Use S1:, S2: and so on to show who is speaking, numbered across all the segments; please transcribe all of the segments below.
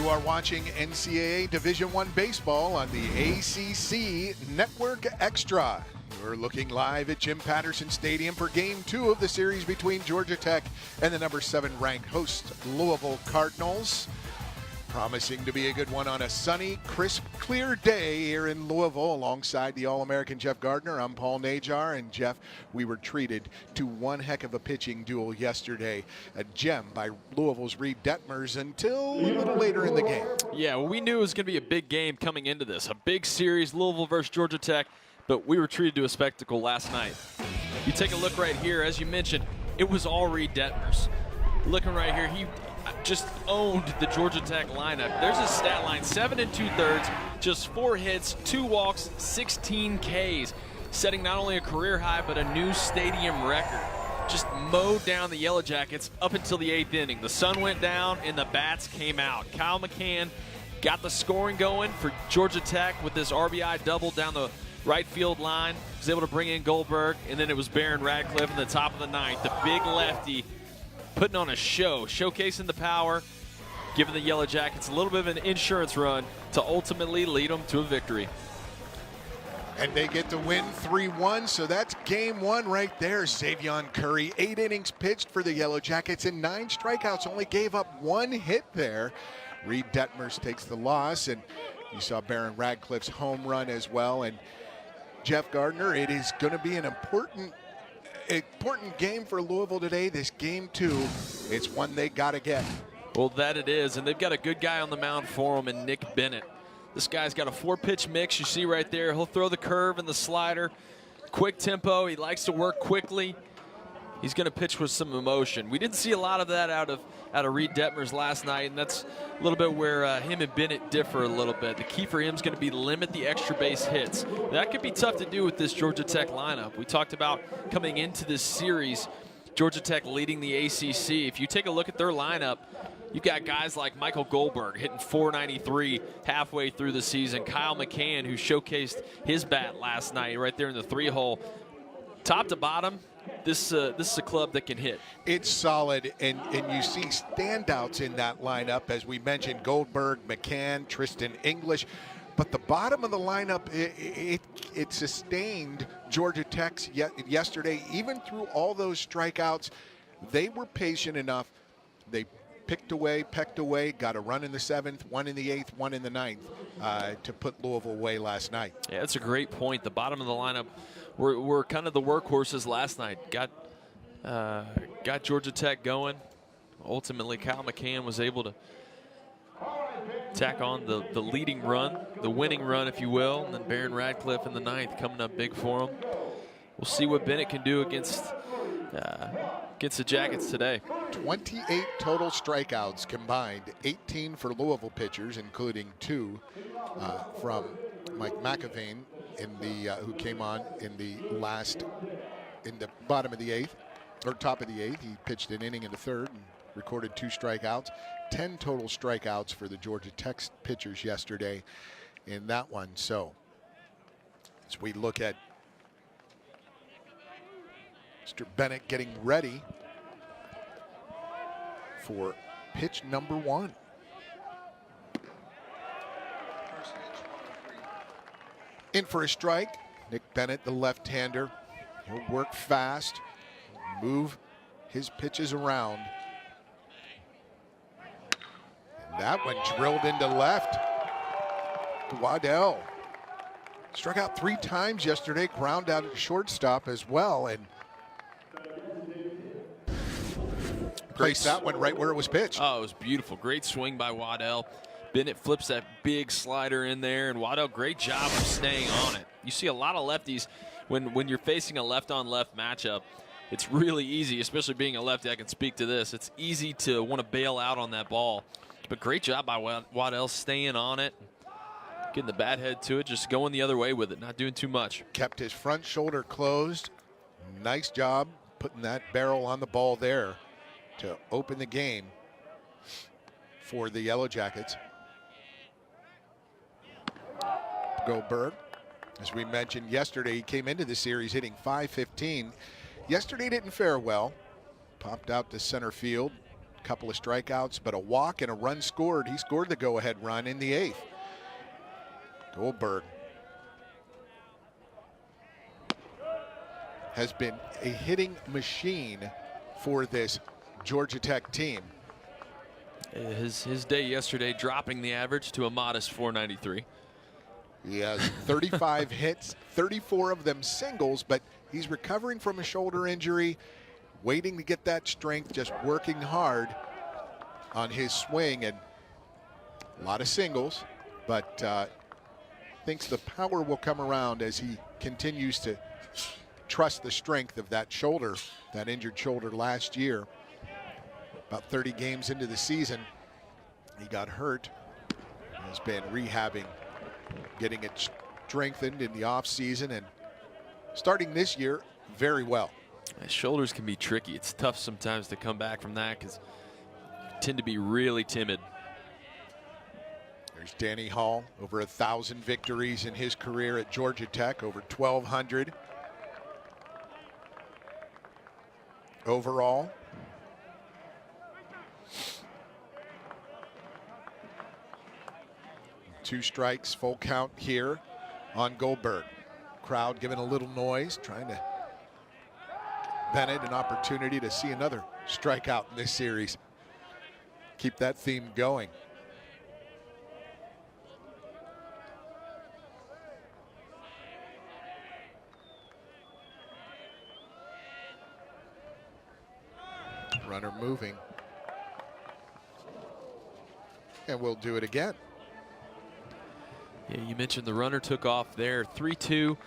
S1: You are watching NCAA Division I baseball on the ACC Network Extra. We're looking live at Jim Patterson Stadium for Game 2 of the series between Georgia Tech and the number 7 ranked host Louisville Cardinals. Promising to be a good one on a sunny, crisp, clear day here in Louisville. Alongside the All-American Jeff Gardner, I'm Paul Najar. And Jeff, we were treated to one heck of a pitching duel yesterday. A gem by Louisville's Reed Detmers until a little later in the game.
S2: Yeah, well, we knew it was going to be a big game coming into this. A big series, Louisville versus Georgia Tech. But we were treated to a spectacle last night. You take a look right here, as you mentioned, it was all Reed Detmers. Looking right here, he just owned the Georgia Tech lineup. There's his stat line: 7 2/3, just 4 hits, 2 walks, 16 Ks, setting not only a career high but a new stadium record. Just mowed down the Yellow Jackets up until the 8th inning. The sun went down and the bats came out. Kyle McCann got the scoring going for Georgia Tech with this RBI double down the right field line. Was able to bring in Goldberg, and then it was Barron Radcliffe in the top of the 9th, the big lefty, putting on a show, showcasing the power, giving the Yellow Jackets a little bit of an insurance run to ultimately lead them to a victory.
S1: And they get to win 3-1, so that's Game 1 right there. Savion Curry, 8 innings pitched for the Yellow Jackets and 9 strikeouts, only gave up 1 hit there. Reed Detmers takes the loss, and you saw Barron Radcliffe's home run as well. And Jeff Gardner, it is going to be an important game for Louisville today. This Game 2, it's one they got to get.
S2: Well, that it is, and they've got a good guy on the mound for them in Nick Bennett. This guy's got a 4-pitch mix. You see right there, he'll throw the curve and the slider. Quick tempo, he likes to work quickly. He's going to pitch with some emotion. We didn't see a lot of that out of Reed Detmers last night, and that's a little bit where him and Bennett differ a little bit. The key for him is going to be limit the extra base hits. That could be tough to do with this Georgia Tech lineup. We talked about coming into this series, Georgia Tech leading the ACC. If you take a look at their lineup, you've got guys like Michael Goldberg hitting .493 halfway through the season. Kyle McCann, who showcased his bat last night right there in the 3-hole. Top to bottom, this is a club that can hit. It's solid, and you see standouts in that lineup, as we mentioned, Goldberg, McCann, Tristan English. But the bottom of the lineup, it sustained Georgia Tech's yesterday. Even through all those strikeouts, they were patient enough. They pecked away, got a run in the 7th, 1 in the 8th, 1 in the 9th to put Louisville away last night. Yeah, that's a great point. The bottom of the lineup were kind of the workhorses last night. Got Georgia Tech going. Ultimately, Kyle McCann was able to tack on the leading run, the winning run, if you will, and then Barron Radcliffe in the 9th coming up big for him. We'll see what Bennett can do against the Jackets today. 28 total strikeouts combined, 18 for Louisville pitchers, including 2 from Mike McAveen who came on in the bottom of the 8th, or top of the 8th. He pitched an inning in the 3rd and recorded 2 strikeouts. 10 total strikeouts for the Georgia Tech pitchers yesterday in that one. So as we look at Mr. Bennett getting ready for pitch number 1. In for a strike, Nick Bennett, the left-hander. He'll work fast, move his pitches around. And that one drilled into left. Waddell struck out 3 times yesterday, ground out at shortstop as well, and placed that one right where it was pitched. Oh, it was beautiful. Great swing by Waddell. Bennett flips that big slider in there, and Waddell, great job of staying on it. You see a lot of lefties when you're facing a left-on-left matchup. It's really easy, especially being a lefty. I can speak to this. It's easy to want to bail out on that ball. But great job by Waddell staying on it, getting the bat head to it, just going the other way with it, not doing too much. Kept his front shoulder closed. Nice job putting that barrel on the ball there to open the game for the Yellow Jackets. Goldberg, as we mentioned yesterday, he came into the series hitting .515. Yesterday didn't fare well. Popped out to center field.
S1: couple of strikeouts, but a walk and a run scored. He scored the go-ahead run in the 8th. Goldberg has been a hitting machine for this Georgia Tech team.
S2: His day yesterday, dropping the average to a modest 493.
S1: He has 35 hits, 34 of them singles, but he's recovering from a shoulder injury, waiting to get that strength, just working hard on his swing, and a lot of singles, but thinks the power will come around as he continues to trust the strength of that shoulder, that injured shoulder last year. About 30 games into the season, he got hurt. Has been rehabbing, getting it strengthened in the offseason, and starting this year very well.
S2: Shoulders can be tricky. It's tough sometimes to come back from that because you tend to be really timid.
S1: There's Danny Hall, over 1,000 victories in his career at Georgia Tech, over 1,200 overall. Two strikes, full count here on Goldberg. Crowd giving a little noise, trying to Bennett an opportunity to see another strikeout in this series. Keep that theme going. Runner moving. And we'll do it again.
S2: Yeah, you mentioned the runner took off there, 3-2.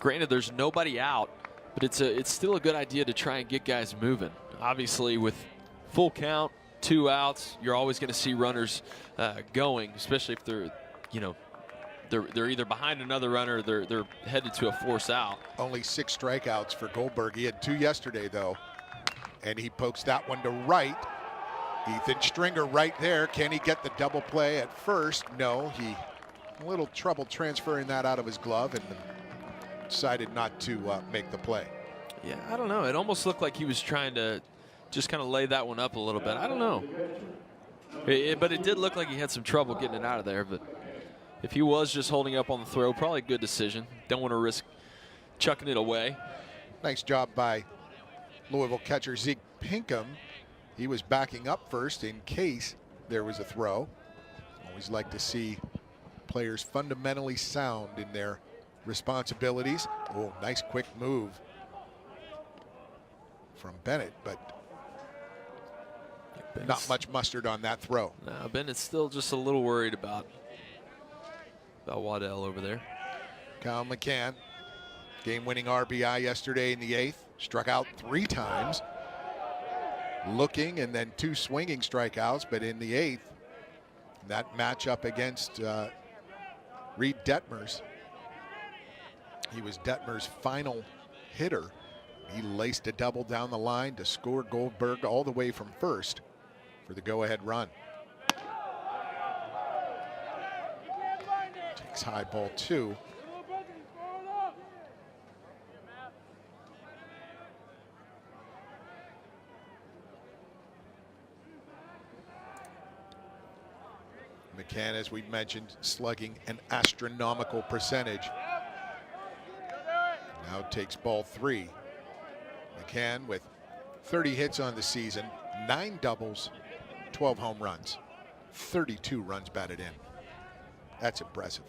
S2: Granted, there's nobody out, but it's still a good idea to try and get guys moving. Obviously, with full count, 2 outs, you're always going to see runners going, especially if they're, they're either behind another runner, or they're headed to a force out.
S1: Only 6 strikeouts for Goldberg. He had 2 yesterday, though, and he pokes that one to right. Ethan Stringer right there. Can he get the double play at first? No, he a little trouble transferring that out of his glove and decided not to make the play.
S2: Yeah, I don't know. It almost looked like he was trying to just kind of lay that one up a little bit. I don't know. But it did look like he had some trouble getting it out of there. But if he was just holding up on the throw, probably a good decision. Don't want to risk chucking it away.
S1: Nice job by Louisville catcher Zeke Pinkham. He was backing up first in case there was a throw. Always like to see players fundamentally sound in their responsibilities. Oh, nice quick move from Bennett, but not much mustard on that throw.
S2: No, Bennett's still just a little worried about Waddell over there.
S1: Kyle McCann, game-winning RBI yesterday in the 8th, struck out 3 times. Looking and then 2 swinging strikeouts, but in the 8th, that matchup against Reed Detmers. He was Detmers' final hitter. He laced a double down the line to score Goldberg all the way from first for the go-ahead run. Takes high ball 2. McCann, as we mentioned, slugging an astronomical percentage. Now takes ball 3. McCann with 30 hits on the season, 9 doubles, 12 home runs, 32 runs batted in. That's impressive.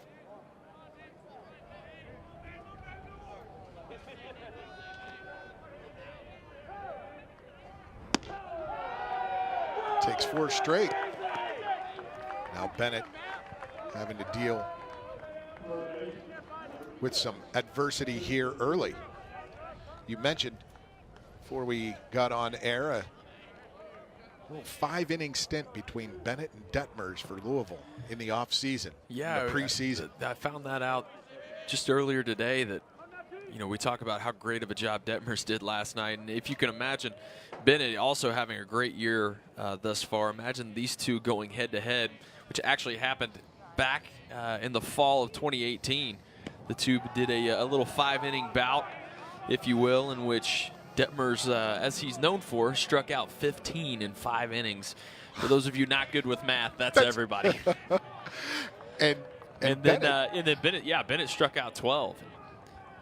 S1: Takes 4 straight. Now Bennett having to deal with some adversity here early. You mentioned before we got on air a little 5-inning stint between Bennett and Detmers for Louisville in the offseason,
S2: yeah,
S1: in the preseason.
S2: I found that out just earlier today that, we talk about how great of a job Detmers did last night. And if you can imagine Bennett also having a great year thus far, imagine these two going head-to-head, which actually happened back in the fall of 2018. The two did a little 5-inning bout, if you will, in which Detmers, as he's known for, struck out 15 in 5 innings. For those of you not good with math, that's everybody.
S1: and
S2: then Bennett struck out 12.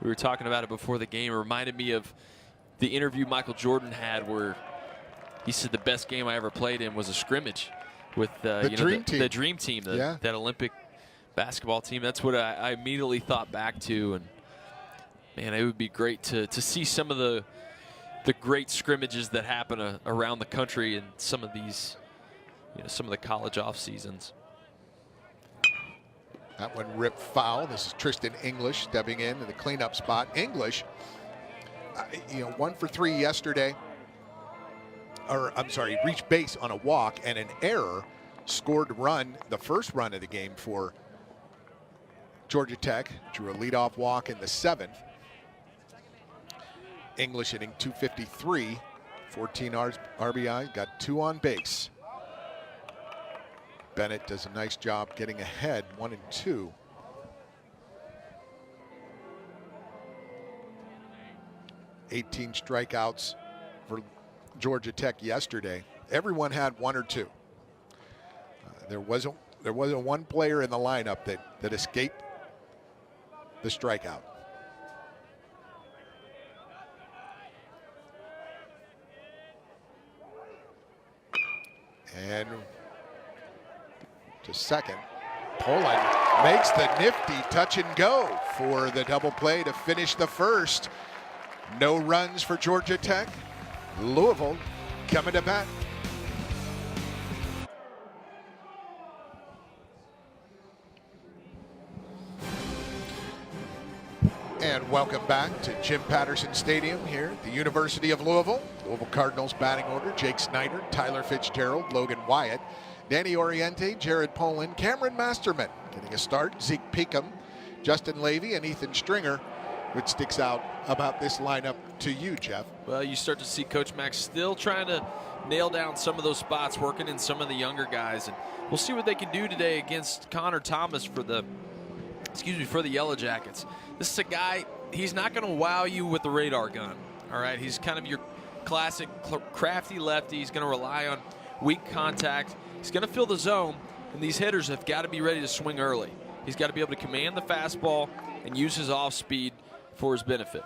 S2: We were talking about it before the game. It reminded me of the interview Michael Jordan had where he said the best game I ever played in was a scrimmage with the dream team, that Olympic basketball team. That's what I immediately thought back to. And man, it would be great to see some of the great scrimmages that happen around the country and some of these, some of the college off seasons.
S1: That one ripped foul. This is Tristan English stepping in the cleanup spot. English, 1 for 3 yesterday. Reached base on a walk and an error. Scored run, the first run of the game for Georgia Tech. Drew a leadoff walk in the 7th. English hitting .253, 14 RBI, got 2 on base. Bennett does a nice job getting ahead, 1 and 2. $18 strikeouts for Georgia Tech yesterday. Everyone had 1 or 2. There wasn't one player in the lineup that escaped the strikeout. And to second, Poland makes the nifty touch and go for the double play to finish the first. No runs for Georgia Tech. Louisville coming to bat. And welcome back to Jim Patterson Stadium here at the University of Louisville. Louisville Cardinals batting order: Jake Snyder, Tyler Fitzgerald, Logan Wyatt, Danny Oriente, Jared Poland, Cameron Masterman getting a start, Zeke Peakham, Justin Levy, and Ethan Stringer. What sticks out about this lineup to you, Jeff?
S2: Well, you start to see Coach Mack still trying to nail down some of those spots, working in some of the younger guys, and we'll see what they can do today against Connor Thomas for the Yellow Jackets. This is a guy, he's not going to wow you with the radar gun, all right? He's kind of your classic crafty lefty. He's going to rely on weak contact. He's going to fill the zone, and these hitters have got to be ready to swing early. He's got to be able to command the fastball and use his off-speed for his benefit.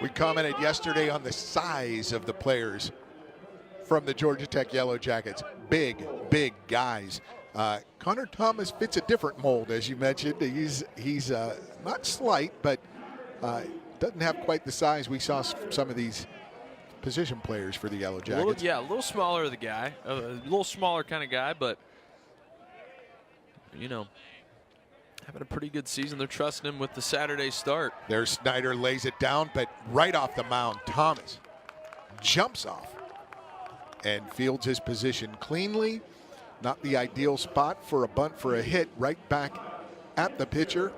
S1: We commented yesterday on the size of the players from the Georgia Tech Yellow Jackets. Big guys. Connor Thomas fits a different mold, as you mentioned. He's not slight, but doesn't have quite the size we saw some of these position players for the Yellow Jackets.
S2: A little smaller, the guy. A little smaller kind of guy, but, having a pretty good season. They're trusting him with the Saturday start.
S1: There's Snyder, lays it down, but right off the mound, Thomas jumps off and fields his position cleanly. Not the ideal spot for a bunt for a hit, right back at the pitcher.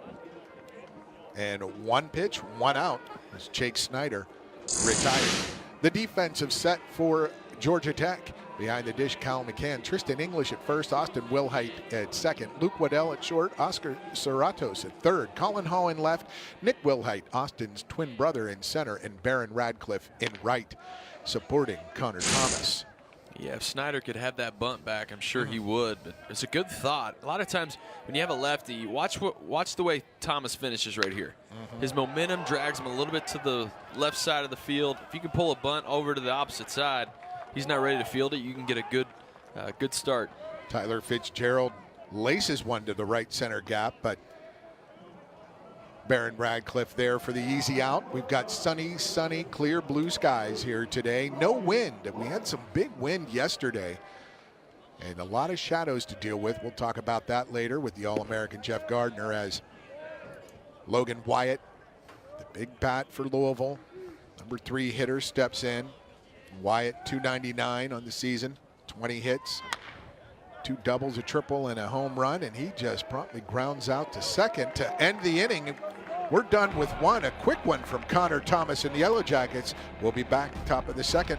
S1: And 1 pitch, 1 out as Jake Snyder retired. The defensive set for Georgia Tech. Behind the dish, Cal McCann, Tristan English at first, Austin Wilhite at second, Luke Waddell at short, Oscar Serratos at third, Colin Hall in left, Nick Wilhite, Austin's twin brother, in center, and Barron Radcliffe in right, supporting Connor Thomas.
S2: Yeah, if Snyder could have that bunt back, I'm sure he would. But it's a good thought. A lot of times when you have a lefty, watch the way Thomas finishes right here. His momentum drags him a little bit to the left side of the field. If you can pull a bunt over to the opposite side, he's not ready to field it. You can get a good start.
S1: Tyler Fitzgerald laces one to the right center gap, but Barron Radcliffe there for the easy out. We've got sunny, clear blue skies here today. No wind. We had some big wind yesterday and a lot of shadows to deal with. We'll talk about that later with the All-American Jeff Gardner as Logan Wyatt, the big bat for Louisville, number 3 hitter, steps in. Wyatt, .299 on the season, 20 hits, 2 doubles, a triple, and a home run, and he just promptly grounds out to second to end the inning. We're done with 1. A quick one from Connor Thomas and the Yellow Jackets. We'll be back top of the second.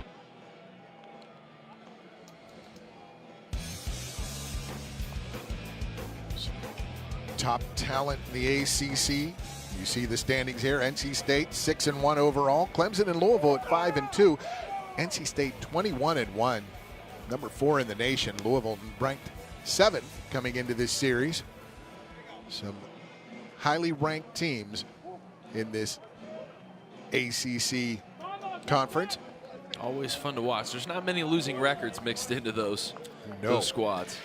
S1: Top talent in the ACC. You see the standings here. NC State 6-1 overall. Clemson and Louisville at 5-2. NC State 21-1, number 4 in the nation. Louisville ranked 7th coming into this series. Some highly ranked teams in this ACC conference.
S2: Always fun to watch. There's not many losing records mixed into those squads.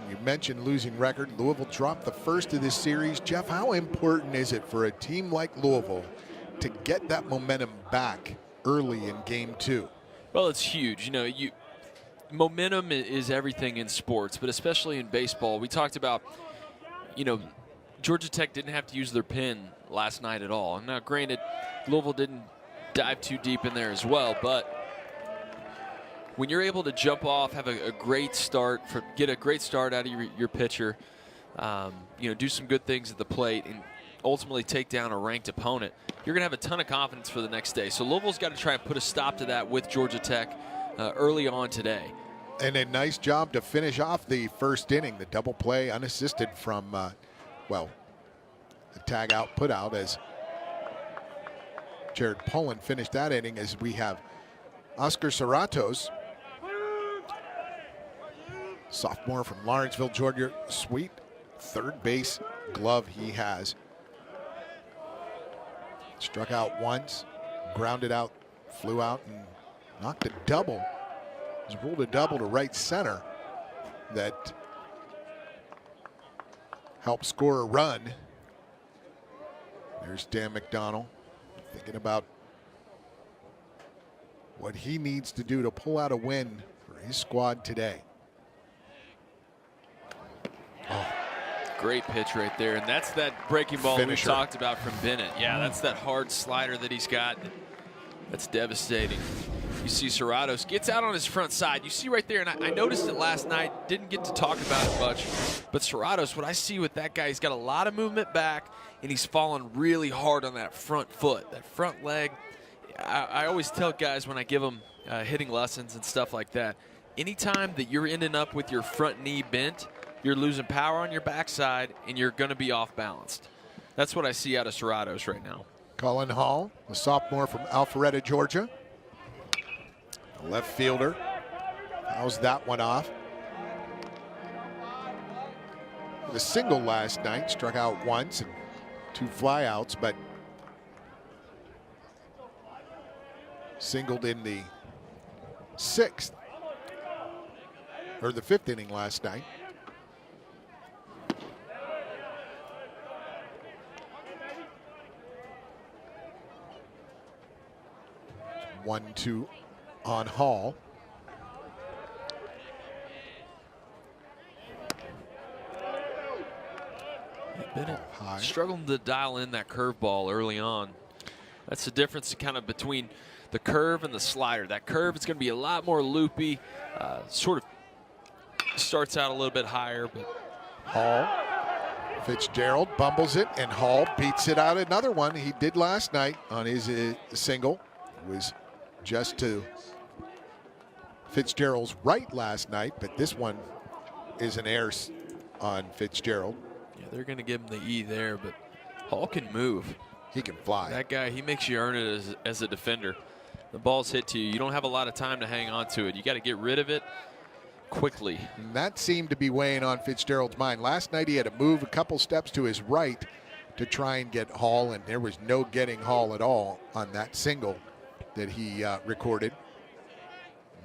S1: You mentioned losing record. Louisville dropped the first of this series. Jeff, how important is it for a team like Louisville to get that momentum back early in game 2?
S2: Well, it's huge. You know, momentum is everything in sports, but especially in baseball. We talked about, you know, Georgia Tech didn't have to use their pen last night at all. Now, granted, Louisville didn't dive too deep in there as well, but when you're able to jump off, have a great start, get a great start out of your pitcher, you know, do some good things at the plate, and ultimately take down a ranked opponent, you're going to have a ton of confidence for the next day. So Louisville's got to try and put a stop to that with Georgia Tech early on today.
S1: And a nice job to finish off the first inning, the double play unassisted from, well, the tag out, put out as Jared Pullen finished that inning, as we have Oscar Serratos, sophomore from Lawrenceville, Georgia. Sweet third base glove he has. Struck out once, grounded out, flew out, and knocked a double. He's ruled a double to right center that helped score a run. There's Dan McDonnell thinking about what he needs to do to pull out a win for his squad today.
S2: Oh, great pitch right there, and that's that breaking ball
S1: Finisher.
S2: we talked about from Bennett. Yeah, that's that hard slider that he's got. That's devastating. You see Serratos gets out on his front side. You see right there, and I noticed it last night, didn't get to talk about it much, but Serratos, what I see with that guy, he's got a lot of movement back, and he's falling really hard on that front foot, that front leg. I always tell guys when I give them hitting lessons and stuff like that, anytime that you're ending up with your front knee bent, you're losing power on your backside, and you're going to be off balanced. That's what I see out of Serratos right now.
S1: Colin Hall, a sophomore from Alpharetta, Georgia. The left fielder. How's that one off? The single last night, struck out once and 2 flyouts, but singled in the 6th, or the 5th inning last night. It's 1-2 on Hall.
S2: Bennett struggling to dial in that curveball early on. That's the difference kind of between the curve and the slider. That curve is going to be a lot more loopy, sort of starts out a little bit higher. But
S1: Hall, Fitzgerald bumbles it, and Hall beats it out. Another one he did last night on his single. It was just to Fitzgerald's right last night, but this one is an error on Fitzgerald.
S2: Yeah, they're going to give him the E there, but Hall can move.
S1: He can fly.
S2: That guy, he makes you earn it as a defender. The ball's hit to you. You don't have a lot of time to hang on to it. You got to get rid of it quickly.
S1: And that seemed to be weighing on Fitzgerald's mind. Last night he had to move a couple steps to his right to try and get Hall, and there was no getting Hall at all on that single that he recorded.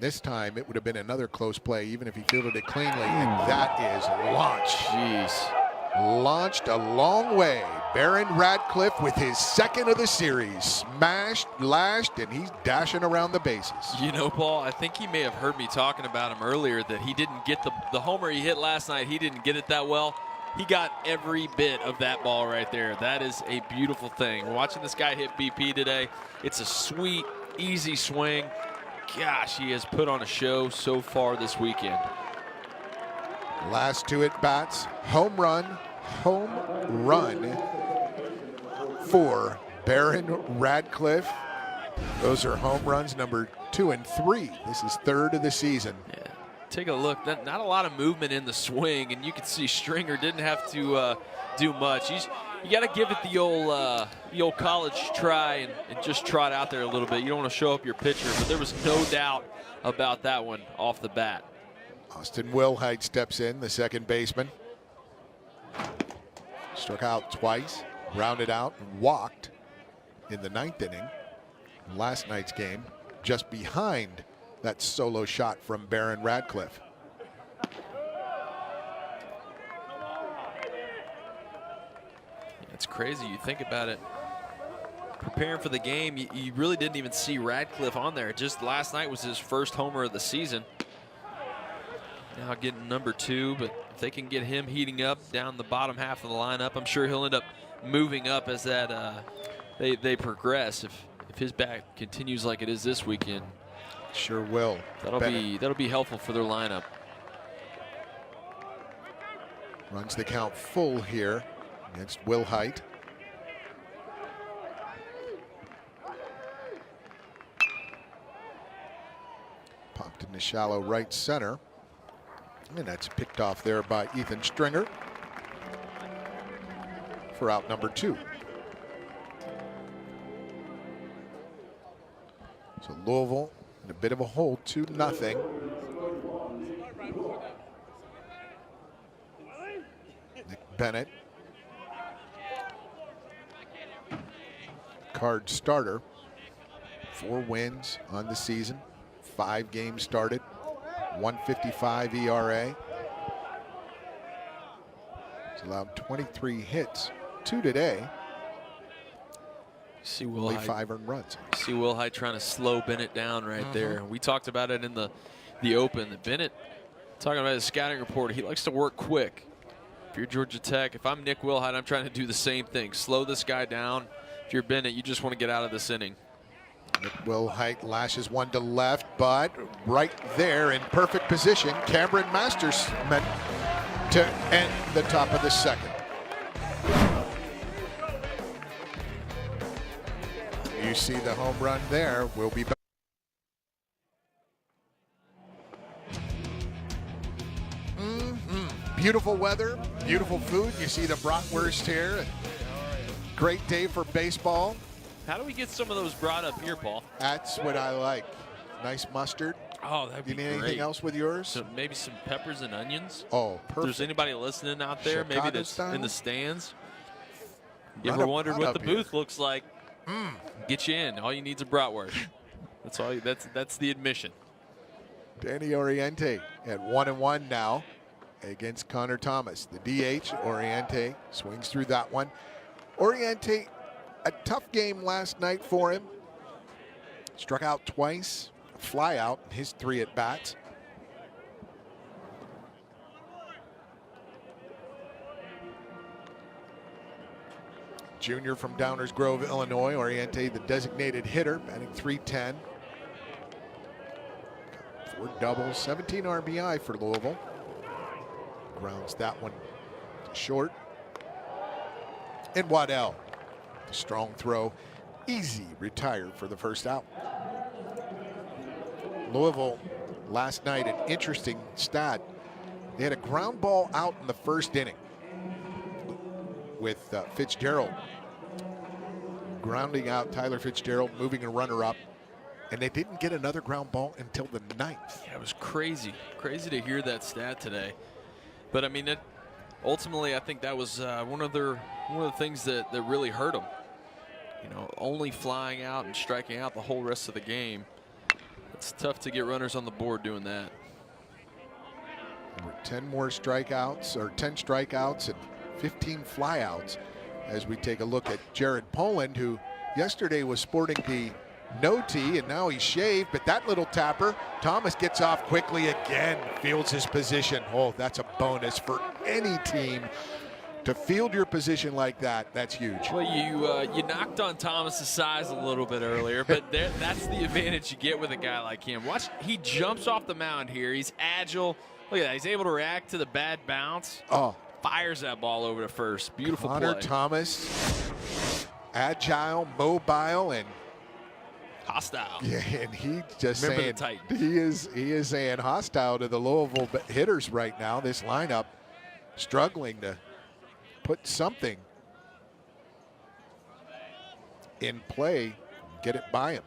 S1: This time it would have been another close play, even if he fielded it cleanly, and that is launched.
S2: Jeez.
S1: Launched a long way. Barron Radcliffe with his 2nd of the series. Smashed, lashed, and he's dashing around the bases.
S2: You know, Paul, I think he may have heard me talking about him earlier, that he didn't get the homer he hit last night. He didn't get it that well. He got every bit of that ball right there. That is a beautiful thing. We're watching this guy hit BP today. It's a sweet, easy swing. Gosh, he has put on a show so far this weekend.
S1: Last 2 at-bats, home run for Barron Radcliffe. Those are home runs number 2 and 3. This is 3rd of the season.
S2: Yeah. Take a look. Not a lot of movement in the swing, and you can see Stringer didn't have to do much. you got to give it the old college try and just trot out there a little bit. You don't want to show up your pitcher, but there was no doubt about that one off the bat.
S1: Austin Wilhite steps in, the second baseman. Struck out twice, grounded out, and walked in the 9th inning. Last night's game, just behind that solo shot from Barron Radcliffe.
S2: It's crazy. You think about it. Preparing for the game, you really didn't even see Radcliffe on there. Just last night was his first homer of the season. Now getting number 2, but if they can get him heating up down the bottom half of the lineup, I'm sure he'll end up moving up as that they progress. If his bat continues like it is this weekend,
S1: sure will.
S2: That'll be helpful for their lineup.
S1: Runs the count full here against Wilhite. Popped in the shallow right center. And that's picked off there by Ethan Stringer for out number 2. So Louisville in a bit of a hole, 2-0. Nick Bennett, card starter, 4 wins on the season, 5 games started. 155 ERA. He's allowed 23 hits, 2 today.
S2: See
S1: only 5 earned runs.
S2: See Wilhite trying to slow Bennett down right there. We talked about it in the open. That Bennett, talking about his scouting report, he likes to work quick. If you're Georgia Tech, if I'm Nick Wilhite, I'm trying to do the same thing. Slow this guy down. If you're Bennett, you just want to get out of this inning.
S1: Nick Wilhite lashes one to left, but right there in perfect position, Cameron Masters meant to end the top of the 2nd. You see the home run there. We'll be back. Beautiful weather, beautiful food. You see the bratwurst here. Great day for baseball.
S2: How do we get some of those brought up here, Paul?
S1: That's what I like. Nice mustard.
S2: Oh, that'd be
S1: great. You need
S2: great.
S1: anything else with yours?
S2: So maybe some peppers and onions.
S1: Oh, perfect.
S2: If there's anybody listening out there,
S1: Chicago
S2: maybe that's
S1: style?
S2: in the stands. You ever wondered what the booth looks like? Get you in. All you need is a bratwurst. That's all. That's the admission.
S1: Danny Oriente at 1-1 now against Connor Thomas. The DH, Oriente, swings through that one. Oriente, a tough game last night for him. Struck out twice, a fly out in his 3 at-bats. Junior from Downers Grove, Illinois. Oriente, the designated hitter, batting .310. 4 doubles, 17 RBI for Louisville. Grounds that one to short. And Waddell, the strong throw, easy retired for the first out. Louisville last night, an interesting stat. They had a ground ball out in the 1st inning with Fitzgerald grounding out Tyler Fitzgerald, moving a runner up, and they didn't get another ground ball until the 9th.
S2: Yeah, it was crazy to hear that stat today. But I mean, ultimately, I think that was one of the things that really hurt them. You know, only flying out and striking out the whole rest of the game. It's tough to get runners on the board doing that.
S1: 10 more strikeouts, or 10 strikeouts and 15 flyouts, as we take a look at Jared Poland, who yesterday was sporting the no tee and now he's shaved, but that little tapper, Thomas gets off quickly again, fields his position. Oh, that's a bonus for any team to field your position like that. That's huge.
S2: Well, you knocked on Thomas's size a little bit earlier, but that's the advantage you get with a guy like him. Watch, he jumps off the mound here. He's agile. Look at that. He's able to react to the bad bounce.
S1: Oh,
S2: fires that ball over to first. Beautiful
S1: Connor
S2: play.
S1: Thomas, agile, mobile, and
S2: hostile.
S1: Yeah, and he just
S2: Remember
S1: saying
S2: the Titan.
S1: he is saying hostile to the Louisville hitters right now. This lineup struggling to put something in play, get it by him.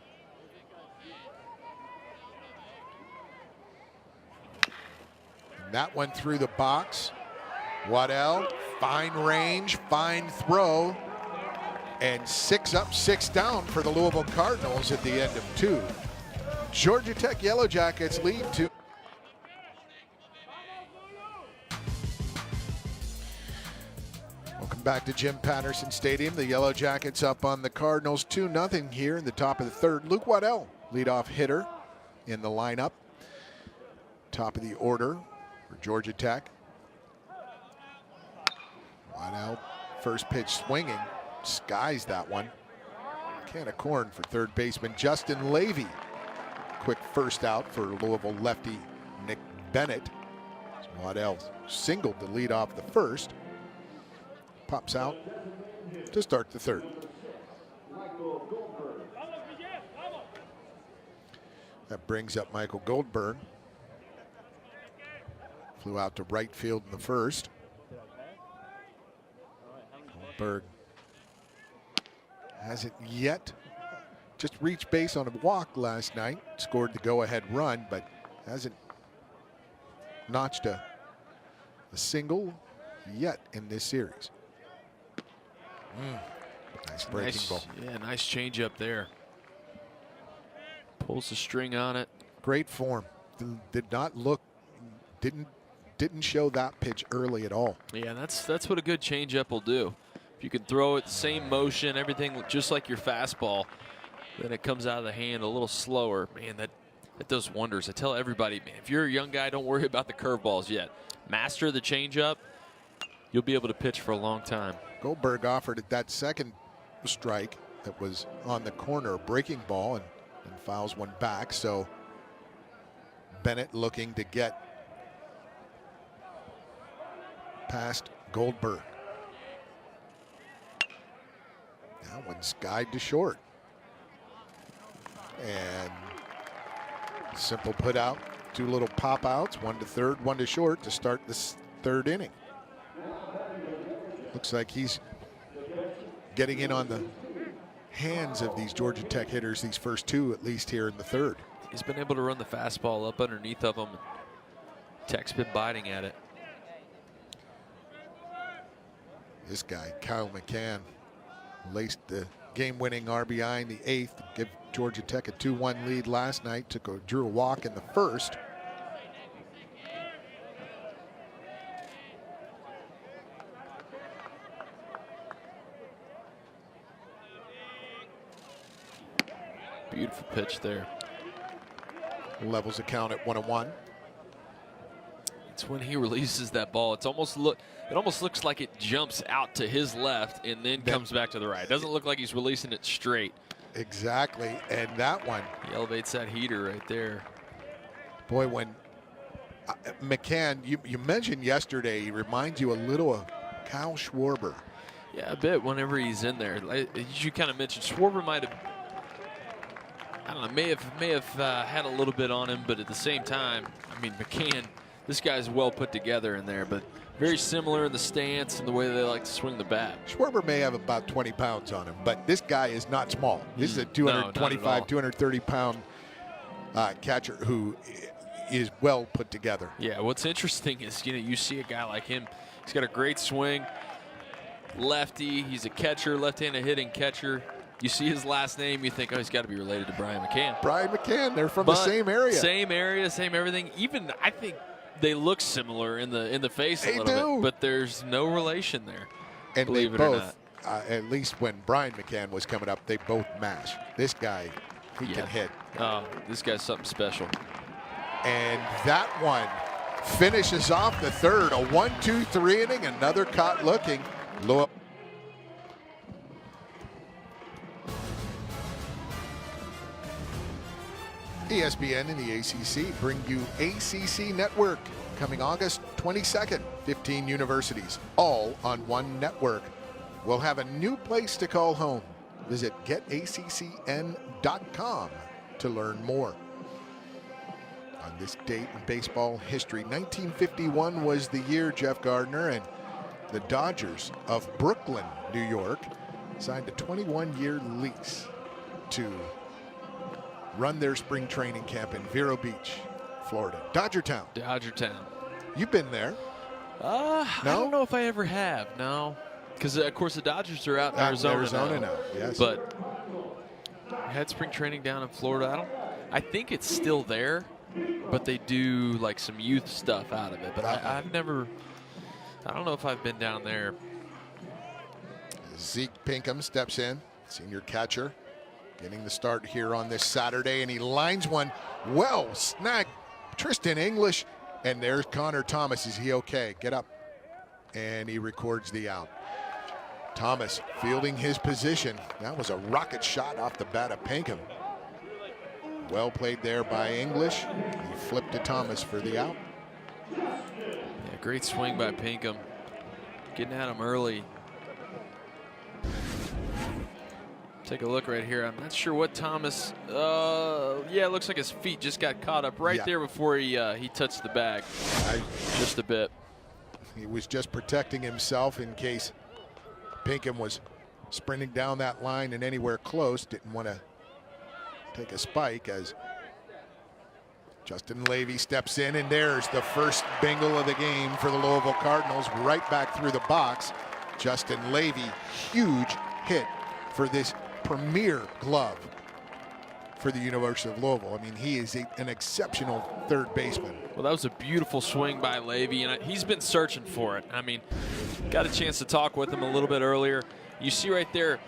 S1: And that one through the box. Waddell, fine range, fine throw, and 6 up, 6 down for the Louisville Cardinals at the end of 2. Georgia Tech Yellow Jackets lead 2. Welcome back to Jim Patterson Stadium. The Yellow Jackets up on the Cardinals 2-0 here in the top of the third. Luke Waddell, leadoff hitter in the lineup. Top of the order for Georgia Tech. Waddell, first pitch swinging, skies that one. Can of corn for third baseman Justin Levy. Quick first out for Louisville lefty Nick Bennett. Waddell singled to lead off the first. Pops out to start the third. That brings up Michael Goldberg. Flew out to right field in the first. Goldberg hasn't yet just reached base on a walk last night. Scored the go-ahead run, but hasn't notched a single yet in this series. Nice breaking ball.
S2: Yeah, nice change up there. Pulls the string on it.
S1: Great form. Did not look, didn't show that pitch early at all.
S2: Yeah, that's what a good changeup will do. If you can throw it, same motion, everything just like your fastball, then it comes out of the hand a little slower. Man, that does wonders. I tell everybody, man, if you're a young guy, don't worry about the curveballs yet. Master the changeup, you'll be able to pitch for a long time.
S1: Goldberg offered at that second strike that was on the corner, breaking ball, and fouls one back. So Bennett looking to get past Goldberg. That one's skied to short. And simple put out, 2 little pop outs, 1 to third, 1 to short to start this third inning. Looks like he's getting in on the hands of these Georgia Tech hitters, these first 2 at least here in the third.
S2: He's been able to run the fastball up underneath of him. Tech's been biting at it.
S1: This guy, Kyle McCann, laced the game-winning RBI in the 8th to give Georgia Tech a 2-1 lead last night. Drew a walk in the first.
S2: Beautiful pitch there.
S1: Levels the count at 1-1.
S2: It's when he releases that ball. It almost looks like it jumps out to his left and then comes back to the right. It doesn't look like he's releasing it straight.
S1: Exactly, and that one.
S2: He elevates that heater right there.
S1: Boy, when McCann, you mentioned yesterday, he reminds you a little of Kyle Schwarber.
S2: Yeah, a bit whenever he's in there. As you kind of mentioned, Schwarber might have, I don't know, may have had a little bit on him, but at the same time, I mean, McCann, this guy's well put together in there, but very similar in the stance and the way they like to swing the bat.
S1: Schwarber may have about 20 pounds on him, but this guy is not small. This is a 225, 230-pound catcher who is well put together.
S2: Yeah, what's interesting is, you see a guy like him. He's got a great swing. Lefty, he's a catcher, left-handed hitting catcher. You see his last name, you think, oh, he's got to be related to Brian McCann.
S1: Brian McCann, they're from the same area.
S2: Same area, same everything. Even, I think, they look similar in the face a little bit, but there's no relation there.
S1: And
S2: believe
S1: they
S2: it or
S1: both,
S2: not.
S1: at least when Brian McCann was coming up, they both match. This guy, he can hit.
S2: Oh, this guy's something special.
S1: And that one finishes off the third. A 1-2-3 inning, another caught looking. Louisville. ESPN and the ACC bring you ACC Network coming August 22nd. 15 universities, all on one network. We'll have a new place to call home. Visit getaccn.com to learn more. On this date in baseball history, 1951 was the year, Jeff Gardner, and the Dodgers of Brooklyn, New York, signed a 21-year lease to run their spring training camp in Vero Beach, Florida. Dodgertown.
S2: Dodgertown.
S1: You've been there.
S2: I don't know if I ever have. No, because of course the Dodgers are out in Arizona
S1: now. Yes.
S2: But I had spring training down in Florida. I think it's still there, but they do like some youth stuff out of it. But I've never. I don't know if I've been down there.
S1: Zeke Pinkham steps in, senior catcher, getting the start here on this Saturday, and he lines one well, snagged Tristan English, and there's Connor Thomas. Is he okay? Get up. And he records the out. Thomas fielding his position. That was a rocket shot off the bat of Pinkham. Well played there by English. He flipped to Thomas for the out.
S2: Yeah, great swing by Pinkham. Getting at him early. Take a look right here. I'm not sure what Thomas. Yeah, it looks like his feet just got caught up right there before he touched the bag. Just a bit.
S1: He was just protecting himself in case Pinkham was sprinting down that line and anywhere close. Didn't want to take a spike as Justin Levy steps in, and there's the first bingle of the game for the Louisville Cardinals, right back through the box. Justin Levy, huge hit for this premier glove for the University of Louisville. I mean, he is an exceptional third baseman.
S2: Well, that was a beautiful swing by Levy, and he's been searching for it. I mean, got a chance to talk with him a little bit earlier. You see right there,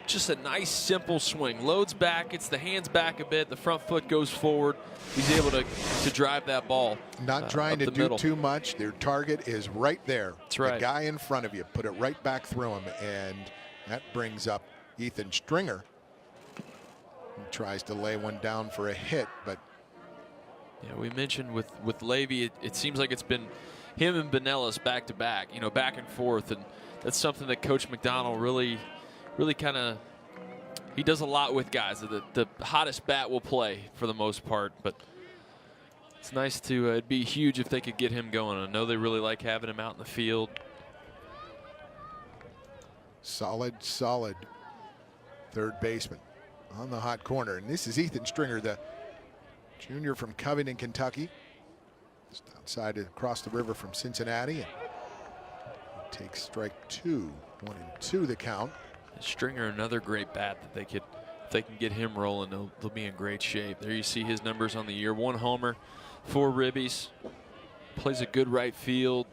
S2: just a nice, simple swing. Loads back, gets the hands back a bit, the front foot goes forward. He's able to drive that ball.
S1: Not trying to do too much. Their target is right there.
S2: That's right.
S1: The guy in front of you, put it right back through him, and that brings up Ethan Stringer. He tries to lay one down for a hit, but
S2: yeah, we mentioned with Levy, it seems like it's been him and Benelis back to back, you know, back and forth, and that's something that Coach McDonald really kind of, he does a lot with guys. The hottest bat will play for the most part, but it's nice to, it'd be huge if they could get him going. I know they really like having him out in the field.
S1: Solid third baseman on the hot corner. And this is Ethan Stringer, the junior from Covington, Kentucky. Just outside across the river from Cincinnati. And takes strike two. 1-2 the count.
S2: Stringer, another great bat that they could, if they can get him rolling, they'll be in great shape. There you see his numbers on the year. 1 homer, 4 ribbies. Plays a good right field.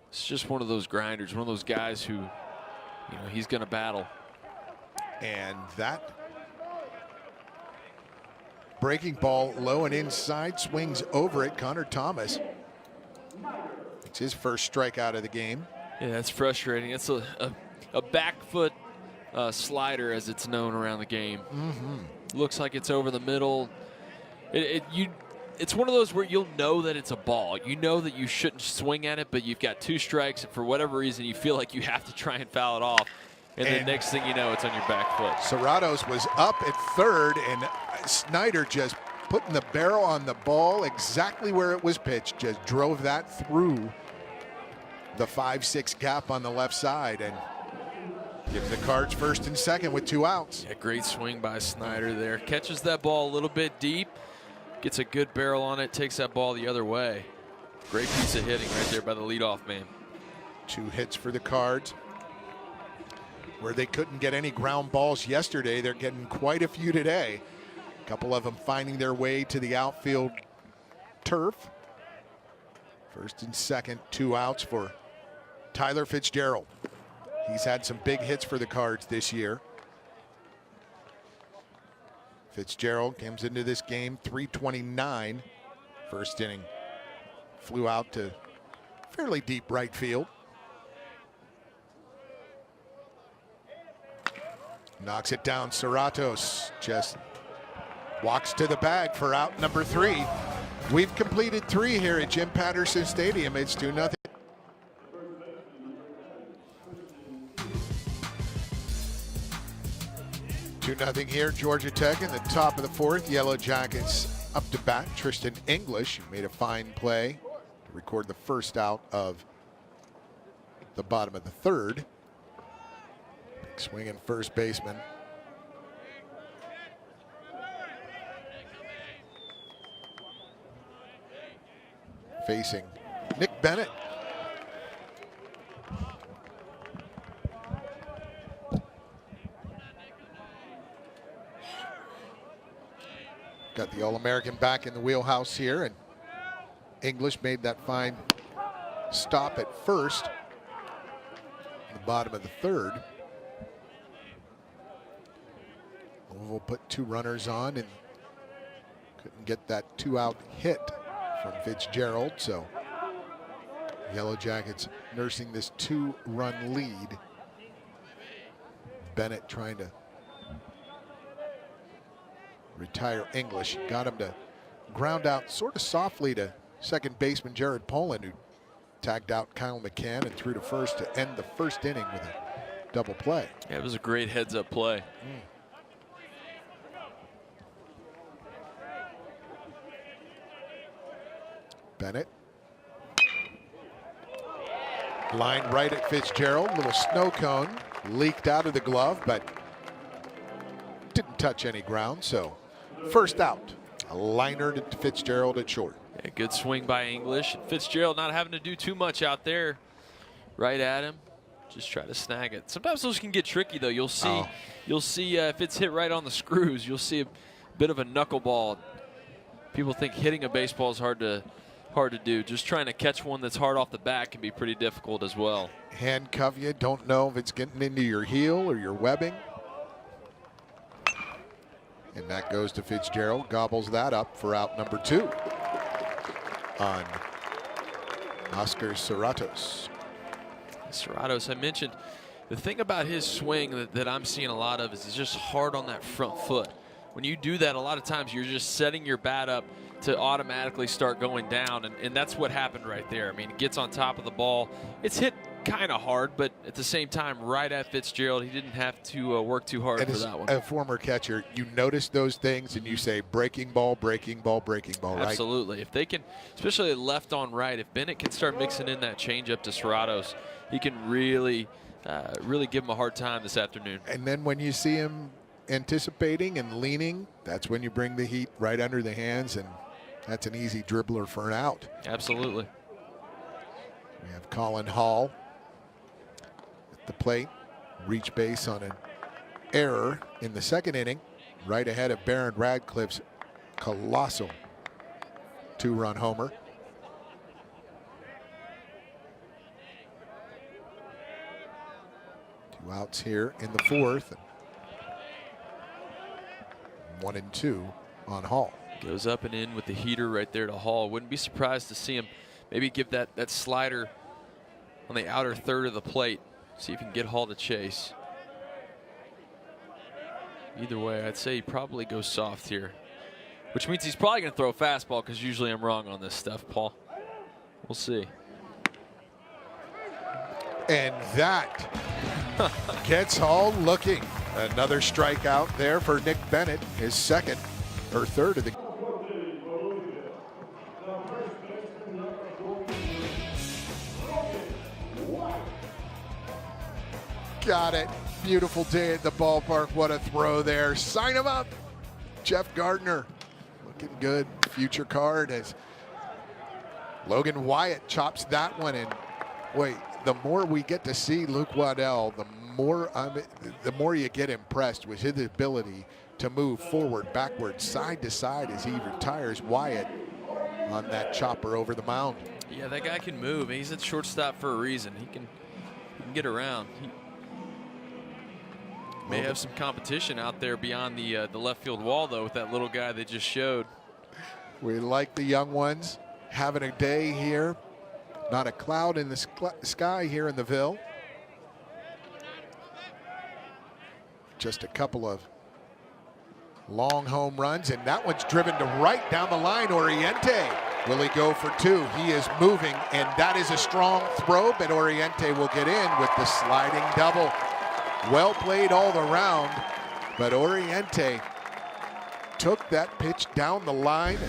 S2: It's just one of those grinders, one of those guys who, you know, he's going to battle.
S1: And that breaking ball low and inside, swings over it. Connor Thomas. It's his first strikeout of the game.
S2: Yeah, that's frustrating. It's a back foot slider, as it's known around the game. Looks like it's over the middle. It's one of those where you'll know that it's a ball. You know that you shouldn't swing at it, but you've got 2 strikes, and for whatever reason, you feel like you have to try and foul it off. And the next thing you know, it's on your back foot.
S1: Serratos was up at third, and Snyder just putting the barrel on the ball exactly where it was pitched. Just drove that through the 5-6 gap on the left side and gives the Cards first and second with 2 outs.
S2: Yeah, great swing by Snyder there. Catches that ball a little bit deep. Gets a good barrel on it. Takes that ball the other way. Great piece of hitting right there by the leadoff man.
S1: 2 hits for the Cards. Where they couldn't get any ground balls yesterday, they're getting quite a few today. A couple of them finding their way to the outfield turf. First and second, 2 outs for Tyler Fitzgerald. He's had some big hits for the Cards this year. Fitzgerald comes into this game .329. First inning. Flew out to fairly deep right field. Knocks it down. Serratos just walks to the bag for out number 3. We've completed 3 here at Jim Patterson Stadium. It's 2-0. Nothing here. Georgia Tech in the top of the 4th. Yellow Jackets up to bat. Tristan English made a fine play to record the first out of the bottom of the 3rd. Swinging first baseman. Facing Nick Bennett. Got the All-American back in the wheelhouse here, and English made that fine stop at first in the bottom of the third. Louisville put 2 runners on and couldn't get that 2-out hit from Fitzgerald, so Yellow Jackets nursing this 2-run lead. Bennett trying to retire English. Got him to ground out sort of softly to second baseman Jared Poland, who tagged out Kyle McCann and threw to first to end the first inning with a double play.
S2: Yeah, it was a great heads-up play.
S1: Bennett. Line right at Fitzgerald. Little snow cone leaked out of the glove, but didn't touch any ground. So first out. A liner to Fitzgerald at short.
S2: Yeah, good swing by English. Fitzgerald not having to do too much out there. Right at him. Just try to snag it. Sometimes those can get tricky, though. You'll see if it's hit right on the screws, you'll see a bit of a knuckleball. People think hitting a baseball is hard to do. Just trying to catch one that's hard off the bat can be pretty difficult as well.
S1: Handcuff you, don't know if it's getting into your heel or your webbing. And that goes to Fitzgerald, gobbles that up for out number 2 on Oscar Serratos.
S2: Serratos, I mentioned, the thing about his swing that I'm seeing a lot of is it's just hard on that front foot. When you do that, a lot of times you're just setting your bat up to automatically start going down, and that's what happened right there. I mean, it gets on top of the ball. It's hit kind of hard, but at the same time, right at Fitzgerald, he didn't have to work too hard for that one.
S1: A former catcher, you notice those things and you say breaking ball, breaking ball, breaking ball, right?
S2: Absolutely. If they can, especially left on right, if Bennett can start mixing in that changeup to Serratos, he can really give him a hard time this afternoon.
S1: And then when you see him anticipating and leaning, that's when you bring the heat right under the hands, and that's an easy dribbler for an out.
S2: Absolutely.
S1: We have Colin Hall at the plate, reach base on an error in the second inning, right ahead of Barron Radcliffe's colossal 2-run homer. Two outs here in the fourth. 1 and 2 on Hall.
S2: Goes up and in with the heater right there to Hall. Wouldn't be surprised to see him maybe give that slider on the outer third of the plate. See if he can get Hall to chase. Either way, I'd say he probably goes soft here, which means he's probably going to throw a fastball, because usually I'm wrong on this stuff, Paul. We'll see.
S1: And that gets Hall looking. Another strikeout there for Nick Bennett, his second or third of the game. Got it. Beautiful day at the ballpark. What a throw there. Sign him up. Jeff Gardner looking good. Future card as Logan Wyatt chops that one in. Wait, the more we get to see Luke Waddell, the more you get impressed with his ability to move forward, backward, side to side as he retires Wyatt on that chopper over the mound.
S2: Yeah, that guy can move. He's at shortstop for a reason. He can get around. He may have some competition out there beyond the left field wall, though, with that little guy they just showed.
S1: We like the young ones having a day here. Not a cloud in the sky here in the Ville. Just a couple of long home runs, and that one's driven to right down the line. Oriente, will he go for 2? He is moving, and that is a strong throw, but Oriente will get in with the sliding double. Well played all around, but Oriente took that pitch down the line.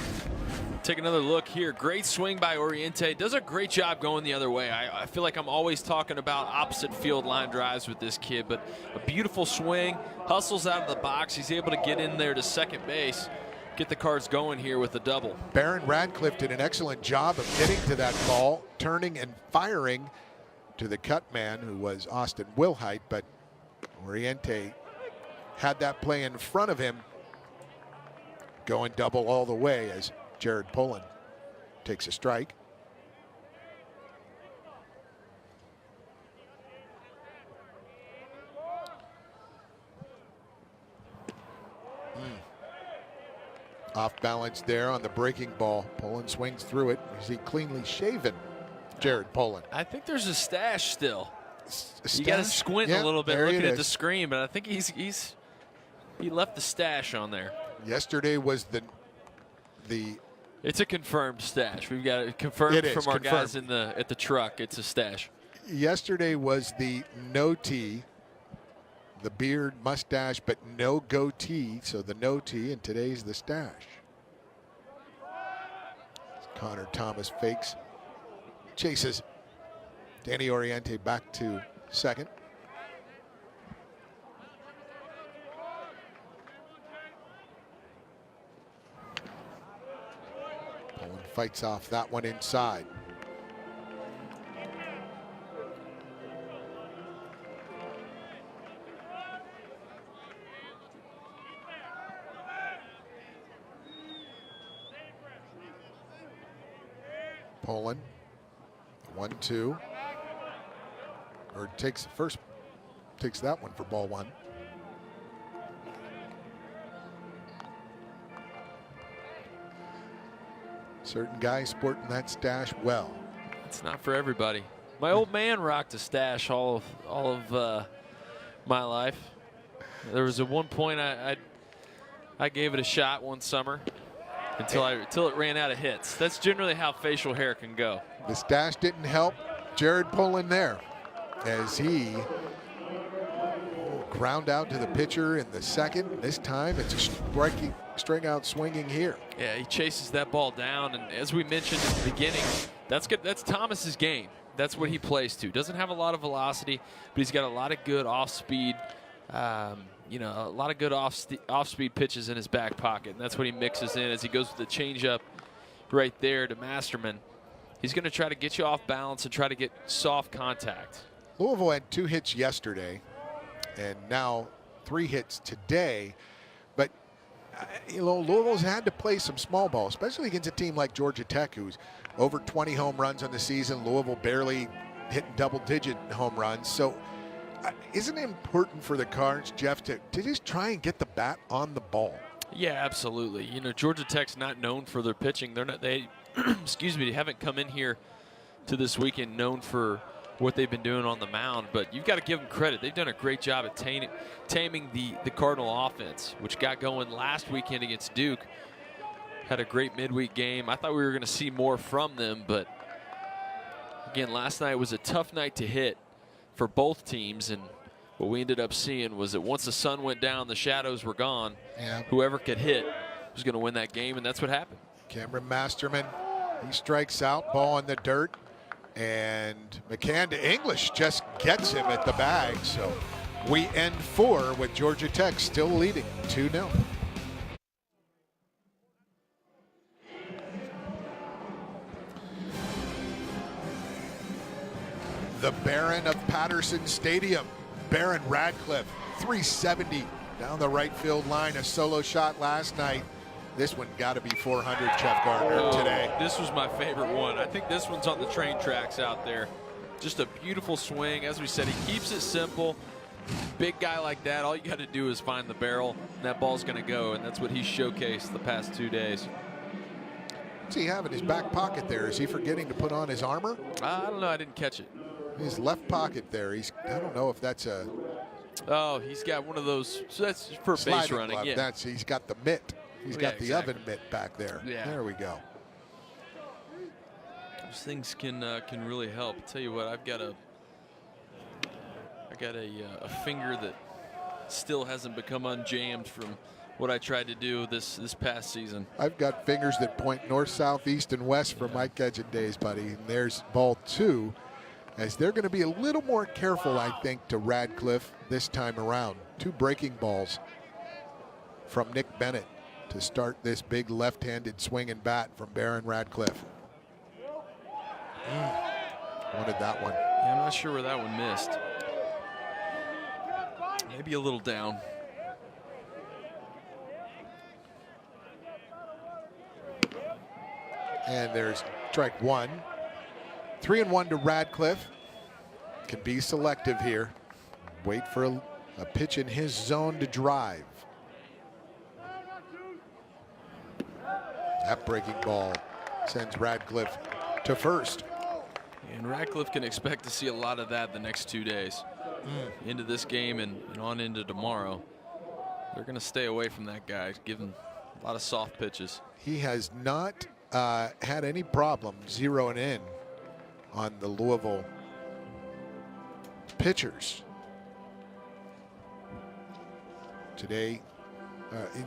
S2: take another look here. Great swing by Oriente. Does a great job going the other way. I feel like I'm always talking about opposite field line drives with this kid, but a beautiful swing. Hustles out of the box. He's able to get in there to second base. Get the Cards going here with a double.
S1: Barron Radcliffe did an excellent job of getting to that ball, turning and firing to the cut man, who was Austin Wilhite, but Oriente had that play in front of him, going double all the way as Jared Pullen takes a strike. Off balance there on the breaking ball. Pullen swings through it. You see cleanly shaven Jared Pullen.
S2: I think there's a stash still. You got to
S1: Stash?
S2: squint
S1: Yeah,
S2: a little bit
S1: there
S2: looking
S1: it
S2: at the
S1: is.
S2: screen, but I think he left the stash on there.
S1: Yesterday was the
S2: It's a confirmed stash. We've got it confirmed
S1: It is
S2: from our guys
S1: confirmed.
S2: at the truck. It's a stash.
S1: yesterday was the no tee, the beard, mustache, but no goatee, so the no tee, and today's the stash. Connor Thomas fakes, chases Danny Oriente back to second. Pullen fights off that one inside. Pullen, 1-2, or takes that one for ball one. Certain guys sporting that stash well.
S2: It's not for everybody. My old man rocked a stash all of my life. There was at one point I gave it a shot one summer until it ran out of hits. That's generally how facial hair can go.
S1: The stash didn't help Jared Pullen there, as he ground out to the pitcher in the second. This time it's a strikeout swinging here.
S2: Yeah, he chases that ball down, and as we mentioned at the beginning, that's good. That's Thomas's game. That's what he plays to. Doesn't have a lot of velocity, but he's got a lot of good off-speed, a lot of good off-speed pitches in his back pocket, and that's what he mixes in as he goes with the changeup right there to Masterman. He's going to try to get you off balance and try to get soft contact.
S1: Louisville had 2 hits yesterday, and now 3 hits today. But Louisville's had to play some small ball, especially against a team like Georgia Tech, who's over 20 home runs on the season. Louisville barely hitting double-digit home runs. So isn't it important for the Cards, Jeff, to just try and get the bat on the ball?
S2: Yeah, absolutely. You know, Georgia Tech's not known for their pitching. They excuse me, they haven't come in here to this weekend known for what they've been doing on the mound, but you've got to give them credit. They've done a great job at taming the Cardinal offense, which got going last weekend against Duke. Had a great midweek game. I thought we were going to see more from them, but again, last night was a tough night to hit for both teams, and what we ended up seeing was that once the sun went down, the shadows were gone.
S1: Yeah.
S2: Whoever could hit was going to win that game, and that's what happened.
S1: Cameron Masterman, he strikes out, ball in the dirt, and McCann to English just gets him at the bag. So we end 4 with Georgia Tech still leading 2-0. The Barron of Patterson Stadium, Barron Radcliffe, 370 down the right field line, a solo shot last night. This one got to be 400, Jeff Gardner, today.
S2: This was my favorite one. I think this one's on the train tracks out there. Just a beautiful swing. As we said, he keeps it simple. Big guy like that, all you got to do is find the barrel, and that ball's going to go, and that's what he's showcased the past 2 days.
S1: What's he have in his back pocket there? Is he forgetting to put on his armor?
S2: I don't know. I didn't catch it.
S1: His left pocket there. I don't know if that's a...
S2: Oh, he's got one of those. So that's for base
S1: sliding
S2: running.
S1: glove.
S2: Yeah.
S1: He's got the mitt. He's got the
S2: exactly.
S1: oven mitt back there.
S2: Yeah.
S1: There we go.
S2: Those things can really help. I'll tell you what, I got a finger that still hasn't become unjammed from what I tried to do this past season.
S1: I've got fingers that point north, south, east, and west from my catching days, buddy. And there's ball 2, as they're going to be a little more careful, I think, to Radcliffe this time around. 2 breaking balls from Nick Bennett to start this big left-handed swing and bat from Barron Radcliffe. Wanted that one.
S2: Yeah, I'm not sure where that one missed. Maybe a little down.
S1: And there's strike 1. 3-1 to Radcliffe. Can be selective here. Wait for a pitch in his zone to drive. That breaking ball sends Radcliffe to first.
S2: And Radcliffe can expect to see a lot of that the next 2 days. Into this game and on into tomorrow. They're going to stay away from that guy, give him a lot of soft pitches.
S1: He has not had any problem zeroing in on the Louisville pitchers. Today,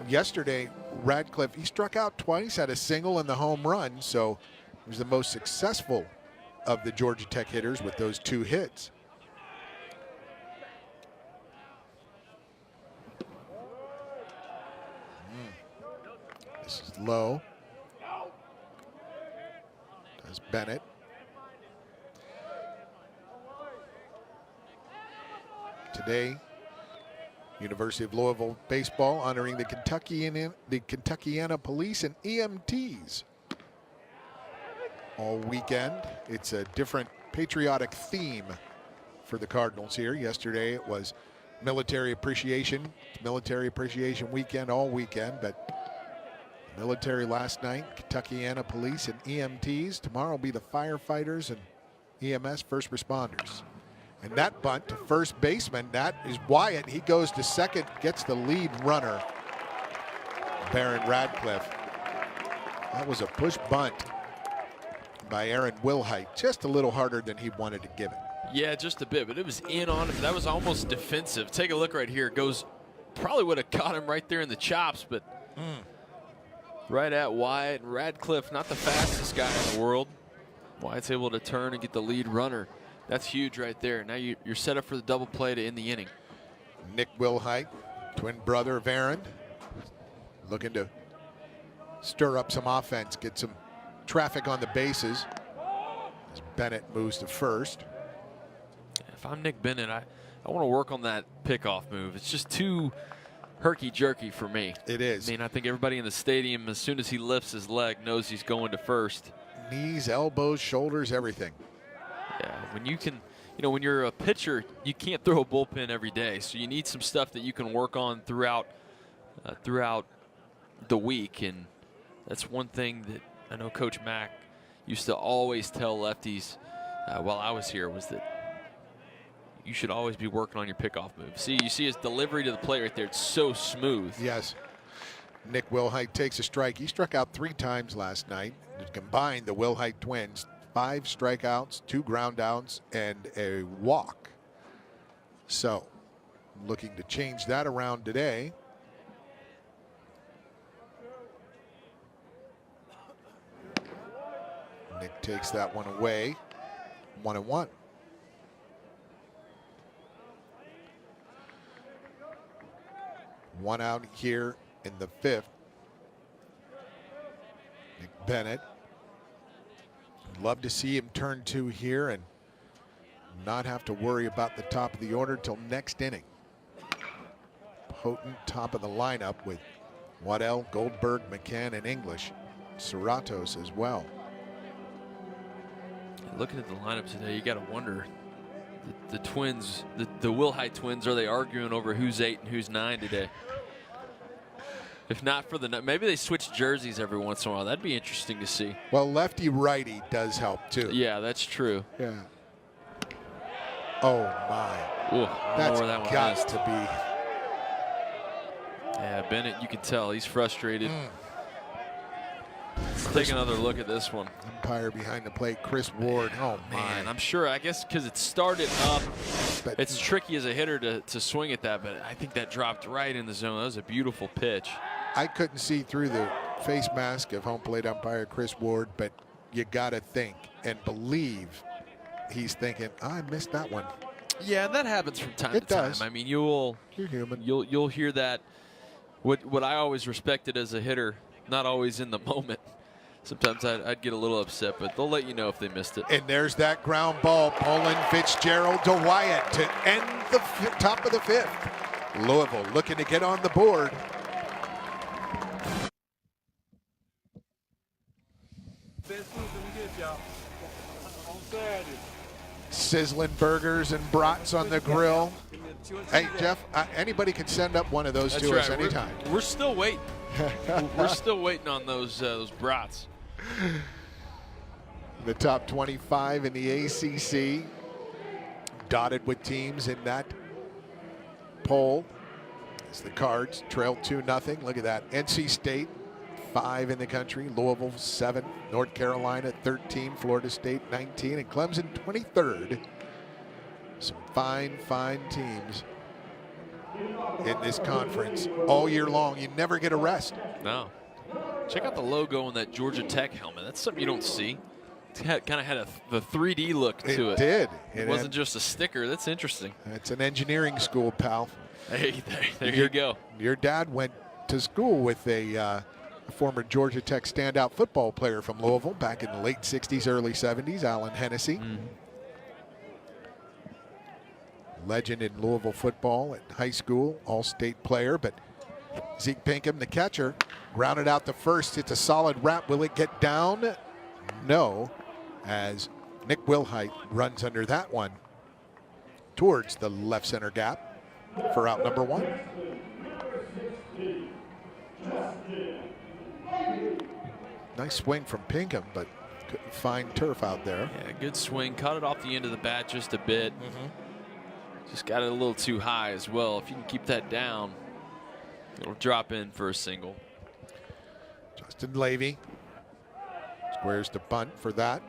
S1: yesterday, Radcliffe, he struck out twice, had a single and the home run, so he was the most successful of the Georgia Tech hitters with those 2 hits. This is low. That's Bennett. Today, University of Louisville baseball honoring the Kentuckiana police and EMTs. All weekend, it's a different patriotic theme for the Cardinals here. Yesterday it was military appreciation weekend all weekend, but military last night, Kentuckiana police and EMTs. Tomorrow will be the firefighters and EMS first responders. And that bunt to first baseman, that is Wyatt. He goes to second, gets the lead runner, Barron Radcliffe. That was a push bunt by Aaron Wilhite, just a little harder than he wanted to give it.
S2: Yeah, just a bit, but it was in on him. That was almost defensive. Take a look right here. It goes, probably would have caught him right there in the chops, but right at Wyatt. Radcliffe, not the fastest guy in the world. Wyatt's able to turn and get the lead runner. That's huge right there. Now you're set up for the double play to end the inning.
S1: Nick Wilhite, twin brother of Aaron, looking to stir up some offense, get some traffic on the bases as Bennett moves to first.
S2: If I'm Nick Bennett, I want to work on that pickoff move. It's just too herky-jerky for me.
S1: It is.
S2: I mean, I think everybody in the stadium, as soon as he lifts his leg, knows he's going to first.
S1: Knees, elbows, shoulders, everything.
S2: Yeah, when you can, when you're a pitcher, you can't throw a bullpen every day. So you need some stuff that you can work on throughout the week. And that's one thing that I know Coach Mack used to always tell lefties while I was here, was that you should always be working on your pickoff move. See, you see his delivery to the plate right there. It's so smooth.
S1: Yes. Nick Wilhite takes a strike. He struck out 3 times last night. Combined, the Wilhite twins, 5 strikeouts, 2 ground outs, and a walk. So, looking to change that around today. Nick takes that one away. 1-1. One out here in the 5th. Nick Bennett. Love to see him turn 2 here and not have to worry about the top of the order till next inning. Potent top of the lineup with Waddell, Goldberg, McCann, and English. Serratos as well.
S2: Looking at the lineup today, you got to wonder, the twins, the Wilhite twins, are they arguing over who's 8 and who's 9 today? If not for maybe they switch jerseys every once in a while. That'd be interesting to see.
S1: Well, lefty-righty does help too.
S2: Yeah, that's true.
S1: Yeah. Oh my.
S2: Ooh,
S1: that's
S2: that
S1: got to be.
S2: Yeah, Bennett, you can tell he's frustrated. Let's take another look at this one.
S1: Umpire behind the plate, Chris Ward. Oh,
S2: man,
S1: my.
S2: I'm sure, I guess because it started up
S1: But
S2: it's tricky as a hitter to swing at that, but I think that dropped right in the zone. That was a beautiful pitch.
S1: I couldn't see through the face mask of home plate umpire Chris Ward, but you got to think and believe he's thinking, oh, I missed that one.
S2: Yeah, that happens from time to
S1: does.
S2: time. I mean,
S1: You're human.
S2: You'll hear that. What I always respected as a hitter, not always in the moment. Sometimes I'd get a little upset, but they'll let you know if they missed it.
S1: And there's that ground ball, pulling Fitzgerald to Wyatt to end the top of the 5th. Louisville looking to get on the board. Sizzling burgers and brats on the grill. Hey, Jeff, anybody can send up one of those to us anytime.
S2: We're still waiting. We're still waiting on those brats.
S1: The top 25 in the ACC, dotted with teams in that poll. As the Cards trail 2-0. Look at that. NC State, 5 in the country. Louisville, 7. North Carolina, 13. Florida State, 19. And Clemson, 23rd. Some fine, fine teams in this conference all year long. You never get a rest.
S2: No. Check out the logo on that Georgia Tech helmet. That's something you don't see. It kind of had the 3D look to it.
S1: It did.
S2: It wasn't just a sticker. That's interesting.
S1: It's an engineering school, pal.
S2: Hey, there you go.
S1: Your dad went to school with a former Georgia Tech standout football player from Louisville back in the late 60s, early 70s, Alan Hennessy. Legend in Louisville football at high school, all-state player, but Zeke Pinkham, the catcher, grounded out the first. It's a solid wrap. Will it get down? No, as Nick Wilhite runs under that one towards the left center gap for out number 1. Nice swing from Pinkham, but couldn't find turf out there.
S2: Yeah, good swing. Caught it off the end of the bat just a bit. Just got it a little too high as well. If you can keep that down, it'll drop in for a single.
S1: Justin Levy squares the bunt for that.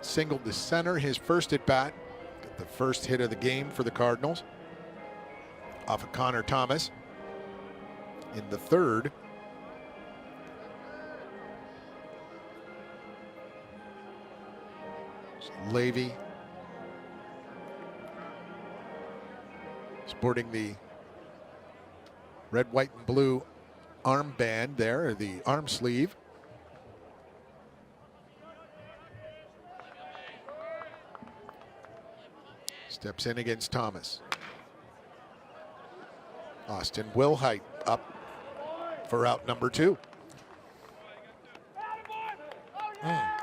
S1: Singled to center, his first at bat. Got the first hit of the game for the Cardinals off of Connor Thomas in the 3rd. Levy sporting the red, white, and blue armband there, or the arm sleeve. Steps in against Thomas. Austin Wilhite up for out number 2.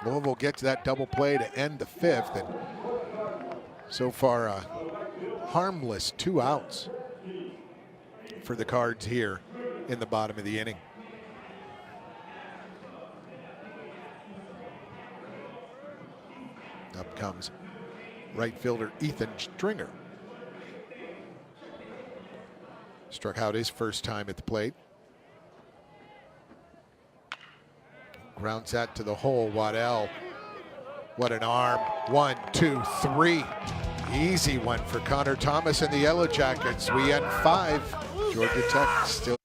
S1: Louisville gets that double play to end the 5th, and so far a harmless 2 outs for the Cards here in the bottom of the inning. Up comes right fielder Ethan Stringer. Struck out his first time at the plate. Grounds that to the hole. Waddell. What an arm. 1, 2, 3. Easy one for Connor Thomas and the Yellow Jackets. We end 5. Georgia Tech still.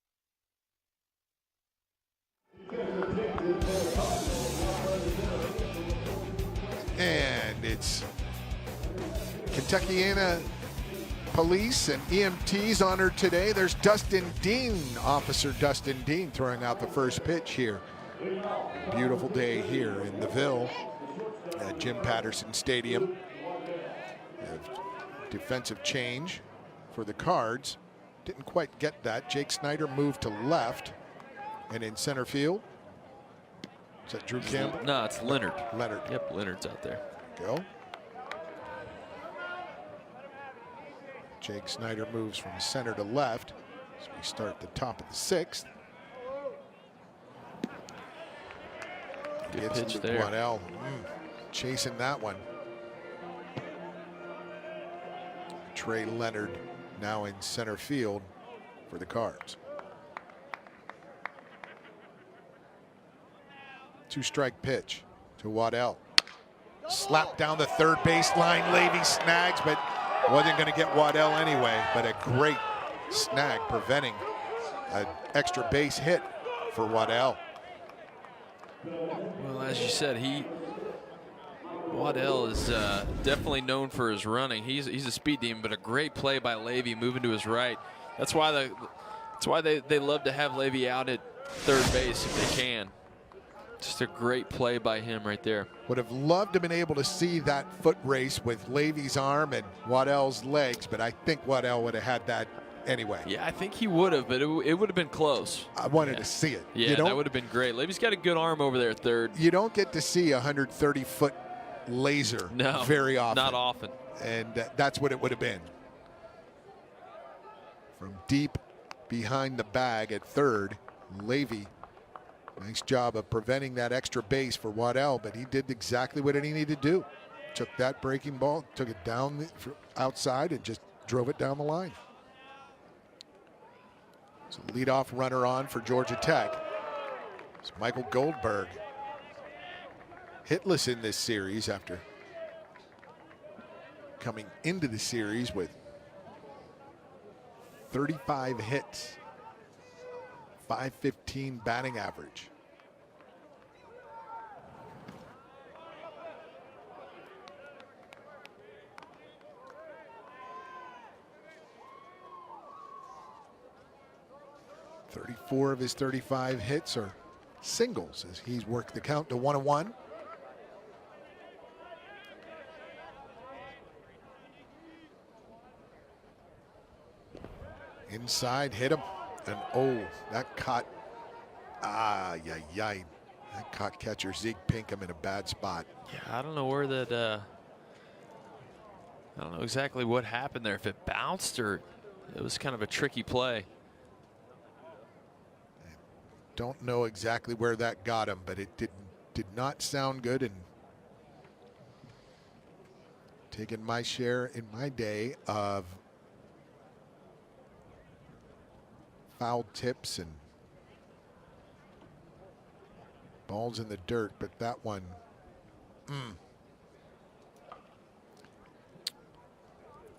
S1: And it's Kentuckiana police and EMTs honored today. There's Dustin Dean, Officer Dustin Dean, throwing out the first pitch here. Beautiful day here in the Ville at Jim Patterson Stadium. Defensive change for the Cards. Didn't quite get that. Jake Snyder moved to left. And in center field, is that Drew Campbell?
S2: No, it's Leonard.
S1: Leonard.
S2: Yep, Leonard's out there.
S1: Go. Jake Snyder moves from center to left as we start the top of the 6th.
S2: Good
S1: Gets
S2: pitch
S1: into
S2: there.
S1: Waddell. Chasing that one. Trey Leonard now in center field for the Cards. 2-strike pitch to Waddell. Slapped down the third baseline. Levy snags, but Wasn't going to get Waddell anyway, but a great snag preventing an extra base hit for Waddell.
S2: Well, as you said, Waddell is definitely known for his running. He's a speed demon, but a great play by Levy moving to his right. That's why they love to have Levy out at third base if they can. Just a great play by him right there.
S1: Would have loved to have been able to see that foot race with Levy's arm and Waddell's legs, but I think Waddell would have had that anyway.
S2: Yeah, I think he would have, but it would have been close.
S1: I wanted to see it.
S2: Yeah, that would have been great. Levy's got a good arm over there at third.
S1: You don't get to see a 130-foot laser very often.
S2: Not often.
S1: And that's what it would have been. From deep behind the bag at third, Levy. Nice job of preventing that extra base for Waddell, but he did exactly what he needed to do. Took that breaking ball, took it down the outside, and just drove it down the line. So leadoff runner on for Georgia Tech. It's Michael Goldberg. Hitless in this series after coming into the series with 35 hits. .515 batting average. .34 of his 35 hits are singles as he's worked the count to 1-1. Inside, hit him. And oh, that caught, that caught catcher Zeke Pinkham in a bad spot.
S2: Yeah, I don't know where that, I don't know exactly what happened there. If it bounced or it was kind of a tricky play.
S1: I don't know exactly where that got him, but it did not sound good. And taking my share in my day of foul tips and balls in the dirt, but that one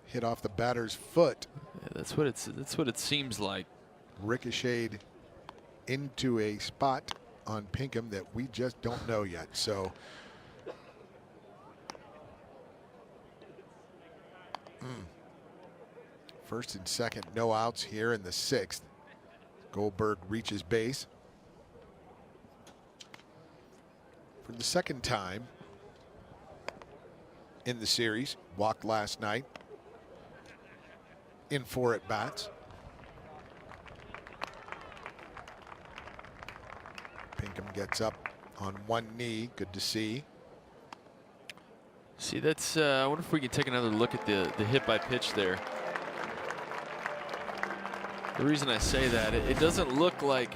S1: hit off the batter's foot.
S2: Yeah, that's what it seems like.
S1: Ricocheted into a spot on Pinkham that we just don't know yet. So first and second, no outs here in the sixth. Goldberg reaches base for the second time in the series. Walked last night in 4 at-bats. Pinkham gets up on one knee. Good to see.
S2: See, that's I wonder if we can take another look at the hit by pitch there. The reason I say that, it doesn't look like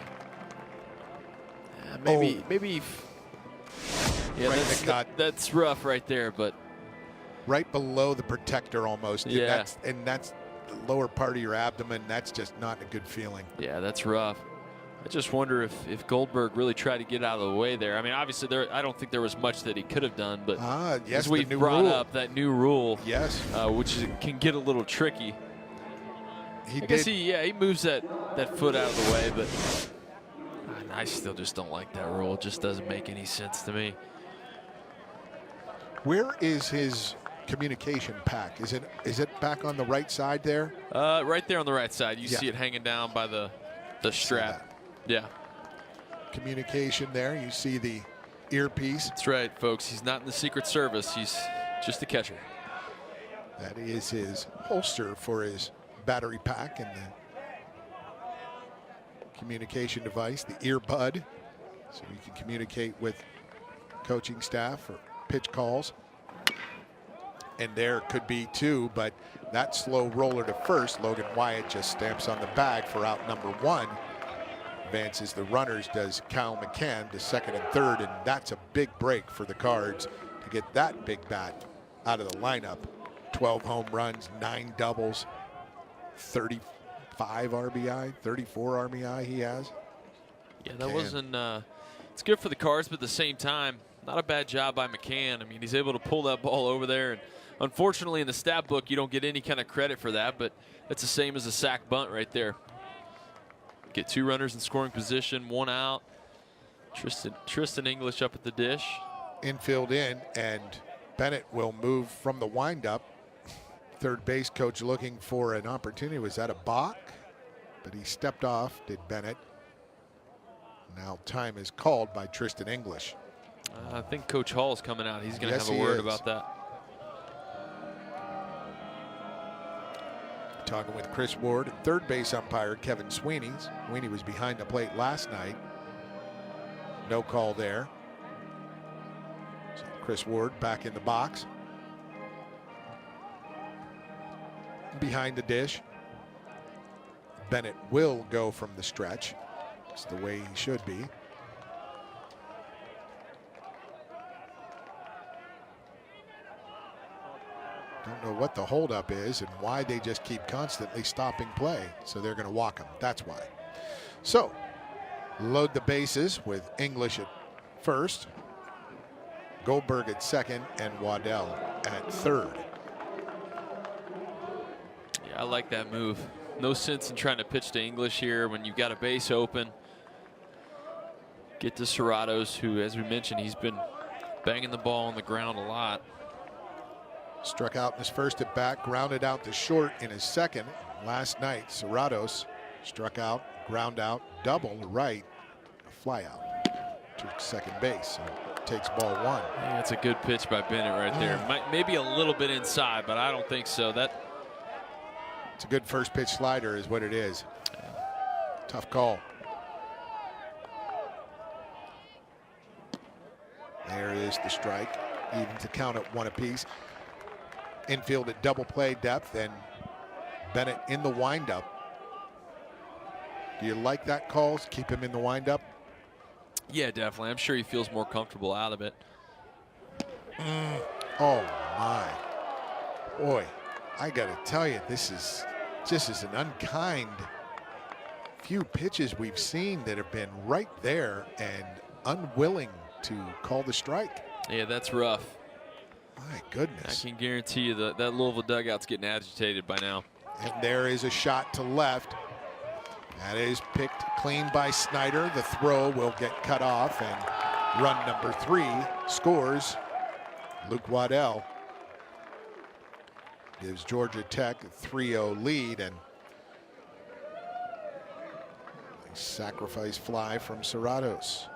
S2: maybe yeah,
S1: right
S2: that's rough right there, but
S1: right below the protector almost.
S2: Yeah.
S1: And that's the lower part of your abdomen. That's just not a good feeling.
S2: Yeah, that's rough. I just wonder if Goldberg really tried to get out of the way there. I mean, obviously I don't think there was much that he could have done, but
S1: yes,
S2: as we brought up that new rule,
S1: yes,
S2: which can get a little tricky.
S1: I
S2: guess he moves that foot out of the way, but I still just don't like that rule. It just doesn't make any sense to me.
S1: Where is his communication pack? Is it back on the right side there?
S2: Right there on the right side. You see it hanging down by the strap. Yeah.
S1: Communication there. You see the earpiece.
S2: That's right, folks. He's not in the Secret Service. He's just a catcher.
S1: That is his holster for his battery pack and the communication device, the earbud, so you can communicate with coaching staff or pitch calls. And there could be 2, but that slow roller to first, Logan Wyatt just stamps on the bag for out number 1. Advances the runners, does Cal McCann to second and third, and that's a big break for the Cards to get that big bat out of the lineup. 12 home runs, 9 doubles, 35 RBI, 34 RBI he has.
S2: Yeah, that wasn't, it's good for the Cards, but at the same time, not a bad job by McCann. I mean, he's able to pull that ball over there and Unfortunately, in the stat book, you don't get any kind of credit for that, but that's the same as a sack bunt right there. Get 2 runners in scoring position, 1 out. Tristan English up at the dish.
S1: Infield in, and Bennett will move from the windup. Third base coach looking for an opportunity. Was that a balk? But he stepped off, did Bennett. Now time is called by Tristan English.
S2: I think Coach Hall's coming out. He's going to have a word about that.
S1: Talking with Chris Ward and third base umpire Kevin Sweeney. Sweeney was behind the plate last night. No call there. So Chris Ward back in the box. Behind the dish. Bennett will go from the stretch. It's the way he should be. Don't know what the holdup is and why they just keep constantly stopping play. So they're going to walk him. That's why. So load the bases with English at first, Goldberg at second, and Waddell at third.
S2: Yeah, I like that move. No sense in trying to pitch to English here when you've got a base open. Get to Serratos, who, as we mentioned, he's been banging the ball on the ground a lot.
S1: Struck out in his first at bat, grounded out to short in his second. Last night, Serratos struck out, ground out, double to right, a fly out to second base. So takes ball 1.
S2: Yeah, that's a good pitch by Bennett right there. Maybe a little bit inside, but I don't think so.
S1: It's a good first pitch slider is what it is. Tough call. There is the strike, even to count at 1 apiece. Infield at double play depth, and Bennett in the windup. Do you like that call? Keep him in the windup?
S2: Yeah, definitely. I'm sure he feels more comfortable out of it.
S1: Oh my. Boy, I gotta tell you, this is an unkind few pitches we've seen that have been right there and unwilling to call the strike.
S2: Yeah, that's rough.
S1: My goodness.
S2: I can guarantee you that Louisville dugout's getting agitated by now.
S1: And there is a shot to left. That is picked clean by Snyder. The throw will get cut off, and run number 3 scores. Luke Waddell gives Georgia Tech a 3-0 lead, and a sacrifice fly from Serratos.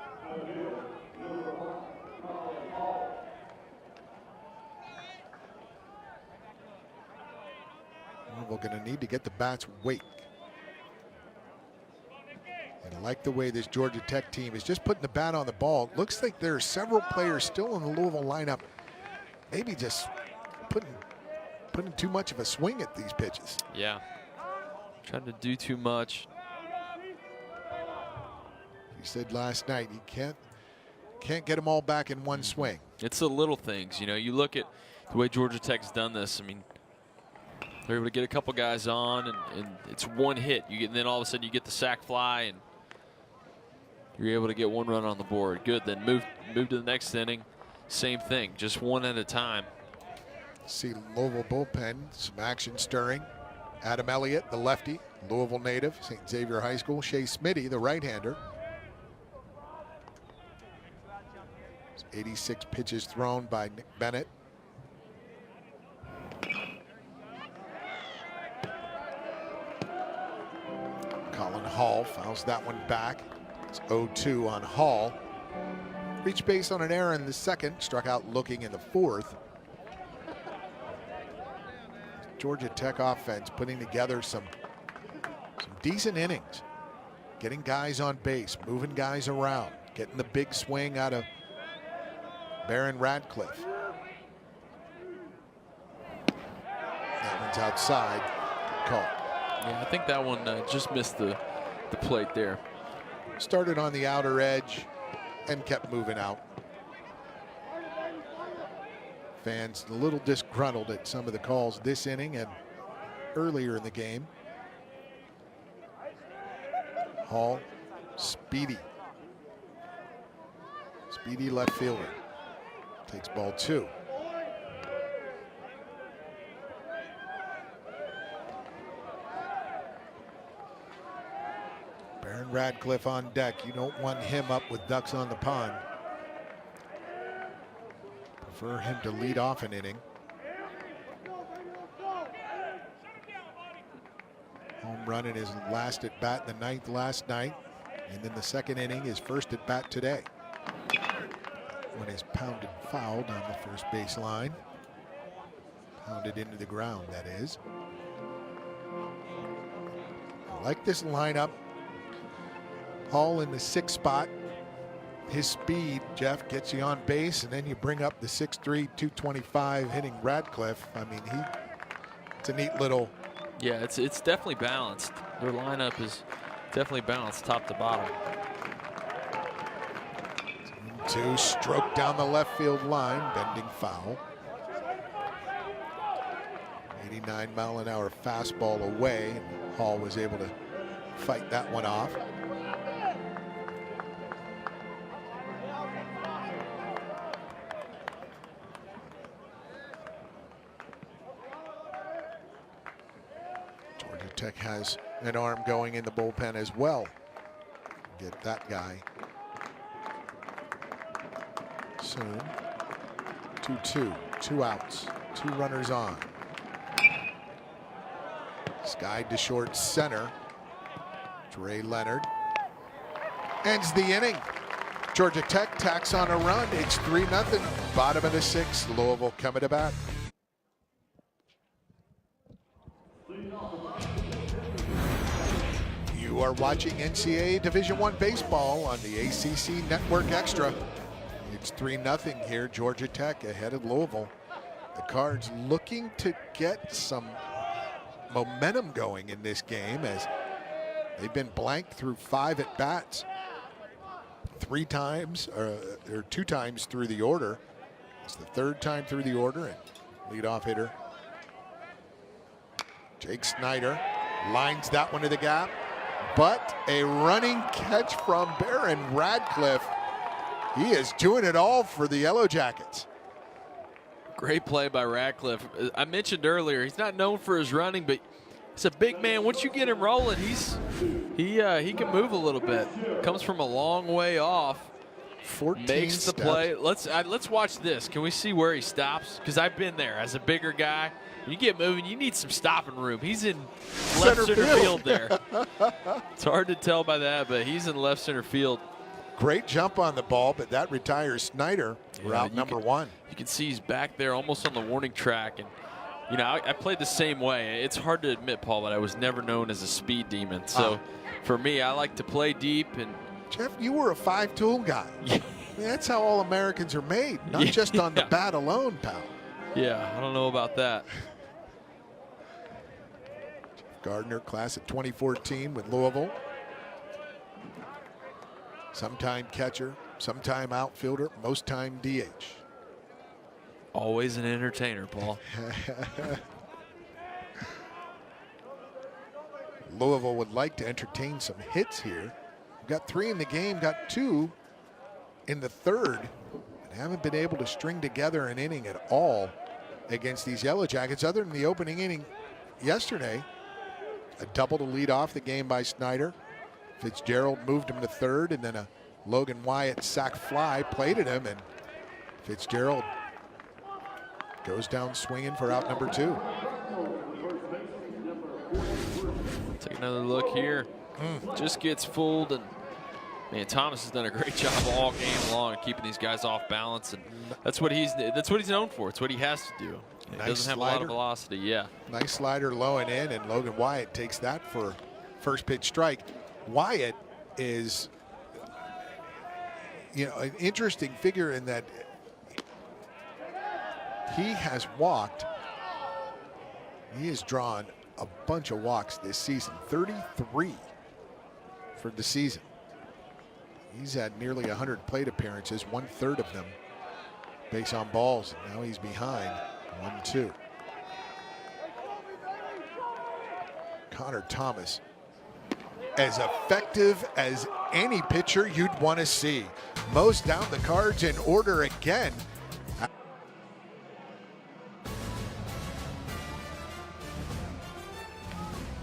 S1: We're going to need to get the bats weight. And I like the way this Georgia Tech team is just putting the bat on the ball. It looks like there are several players still in the Louisville lineup, maybe just putting too much of a swing at these pitches.
S2: Yeah, trying to do too much.
S1: You said last night you can't get them all back in one swing.
S2: It's the little things, you know. You look at the way Georgia Tech's done this. I mean, they're able to get a couple guys on, and it's one hit. And then all of a sudden you get the sac fly, and you're able to get 1 run on the board. Good. Then move to the next inning. Same thing, just 1 at a time.
S1: See Louisville bullpen, some action stirring. Adam Elliott, the lefty, Louisville native, St. Xavier High School. Shea Smitty, the right-hander. 86 pitches thrown by Nick Bennett. Colin Hall fouls that one back. It's 0-2 on Hall. Reached base on an error in the second, struck out looking in the fourth. Georgia Tech offense putting together some decent innings. Getting guys on base, moving guys around, getting the big swing out of Barron Radcliffe. That one's outside. Good call.
S2: Yeah, I think that one just missed the plate there.
S1: Started on the outer edge and kept moving out. Fans a little disgruntled at some of the calls this inning and earlier in the game. Hall, speedy left fielder. Takes ball 2. Barron Radcliffe on deck. You don't want him up with ducks on the pond. Prefer him to lead off an inning. Home run in his last at bat in the 9th last night. And then the 2nd inning, his first at bat today. When he's pounded foul down the first base line. Pounded into the ground, that is. I like this lineup. Hall in the 6th spot. His speed, Jeff, gets you on base, and then you bring up the 6'3", 225 hitting Radcliffe. I mean, it's a neat little.
S2: Yeah, it's definitely balanced. Their lineup is definitely balanced top to bottom.
S1: 2 stroke down the left field line, bending foul. 89-mile-an-hour fastball away. And Hall was able to fight that one off. Georgia Tech has an arm going in the bullpen as well. Get that guy soon. 2-2, 2 outs, 2 runners on. Skied to short center. Dre Leonard ends the inning. Georgia Tech tacks on a run. It's 3-0. Bottom of the 6th. Louisville coming to bat. You are watching NCAA Division I baseball on the ACC Network Extra. It's 3-0 here. Georgia Tech ahead of Louisville. The Cards looking to get some momentum going in this game as they've been blanked through 5 at bats. 3 times or 2 times through the order. It's the 3rd time through the order, and leadoff hitter Jake Snyder lines that one to the gap, but a running catch from Barron Radcliffe. He is doing it all for the Yellow Jackets.
S2: Great play by Radcliffe. I mentioned earlier, he's not known for his running, but he's a big man. Once you get him rolling, he can move a little bit. Comes from a long way off.
S1: 14
S2: makes the
S1: steps.
S2: play. Let's watch this. Can we see where he stops? Because I've been there as a bigger guy. You get moving, you need some stopping room. He's in left center field there. It's hard to tell by that, but he's in left center field.
S1: Great jump on the ball, but that retires Snyder, route number 1.
S2: You can see he's back there almost on the warning track. And, you know, I played the same way. It's hard to admit, Paul, but I was never known as a speed demon. So for me, I like to play deep. And
S1: Jeff, you were a 5-tool guy. I mean, that's how all Americans are made, not just on the bat alone, pal.
S2: Yeah, I don't know about that.
S1: Gardner, class of 2014 with Louisville. Sometime catcher, sometime outfielder, most time DH.
S2: Always an entertainer, Paul.
S1: Louisville would like to entertain some hits here. Got 3 in the game, got 2 in the 3rd, and haven't been able to string together an inning at all against these Yellow Jackets other than the opening inning yesterday. A double to lead off the game by Snyder. Fitzgerald moved him to 3rd, and then a Logan Wyatt sac fly plated him, and Fitzgerald goes down swinging for out number 2.
S2: Take another look here. Just gets fooled, and man, Thomas has done a great job all game long of keeping these guys off balance, and that's what he's known for. It's what he has to do. He doesn't have a lot of velocity. Yeah.
S1: Nice slider low and in, and Logan Wyatt takes that for first pitch strike. Wyatt is, you know, an interesting figure in that he has walked. He has drawn a bunch of walks this season, 33 for the season. He's had nearly 100 plate appearances, 1/3 of them base on balls. Now he's behind 1-2. Connor Thomas, as effective as any pitcher you'd want to see. Mows down the Cards in order again.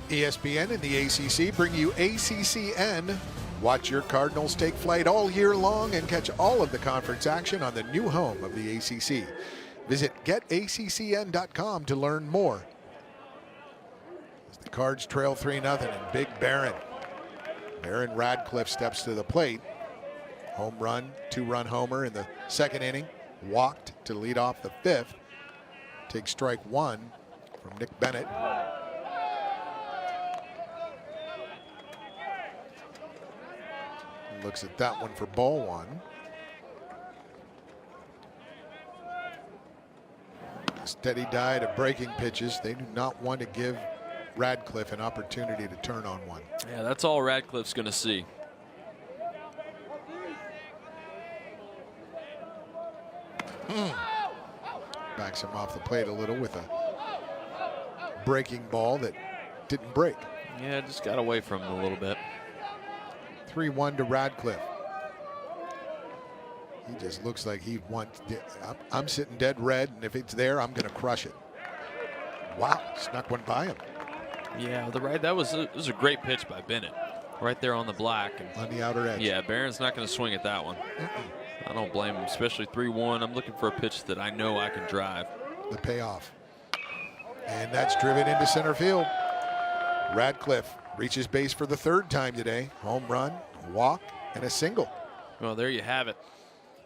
S1: ESPN and the ACC bring you ACCN. Watch your Cardinals take flight all year long and catch all of the conference action on the new home of the ACC. Visit getaccn.com to learn more. As the Cards trail 3-0 and big Barron. Barron Radcliffe steps to the plate. Home run, 2-run homer in the second inning. Walked to lead off the fifth. Takes strike one from Nick Bennett. Looks at that one for ball one. Steady diet of breaking pitches. They do not want to give Radcliffe an opportunity to turn on one.
S2: Yeah, that's all Radcliffe's going to see.
S1: Backs him off the plate a little with a breaking ball that didn't break.
S2: Yeah, just got away from him a little bit.
S1: 3-1 to Radcliffe. He just looks like he wants. I'm sitting dead red, and if it's there, I'm going to crush it. Wow, snuck one by him.
S2: Yeah, that was a great pitch by Bennett, right there on the black and
S1: on the outer edge.
S2: Yeah, Barron's not going to swing at that one. I don't blame him, especially 3-1. I'm looking for a pitch that I know I can drive.
S1: The payoff, and that's driven into center field. Radcliffe reaches base for the third time today. Home run, walk, and a single.
S2: Well, there you have it.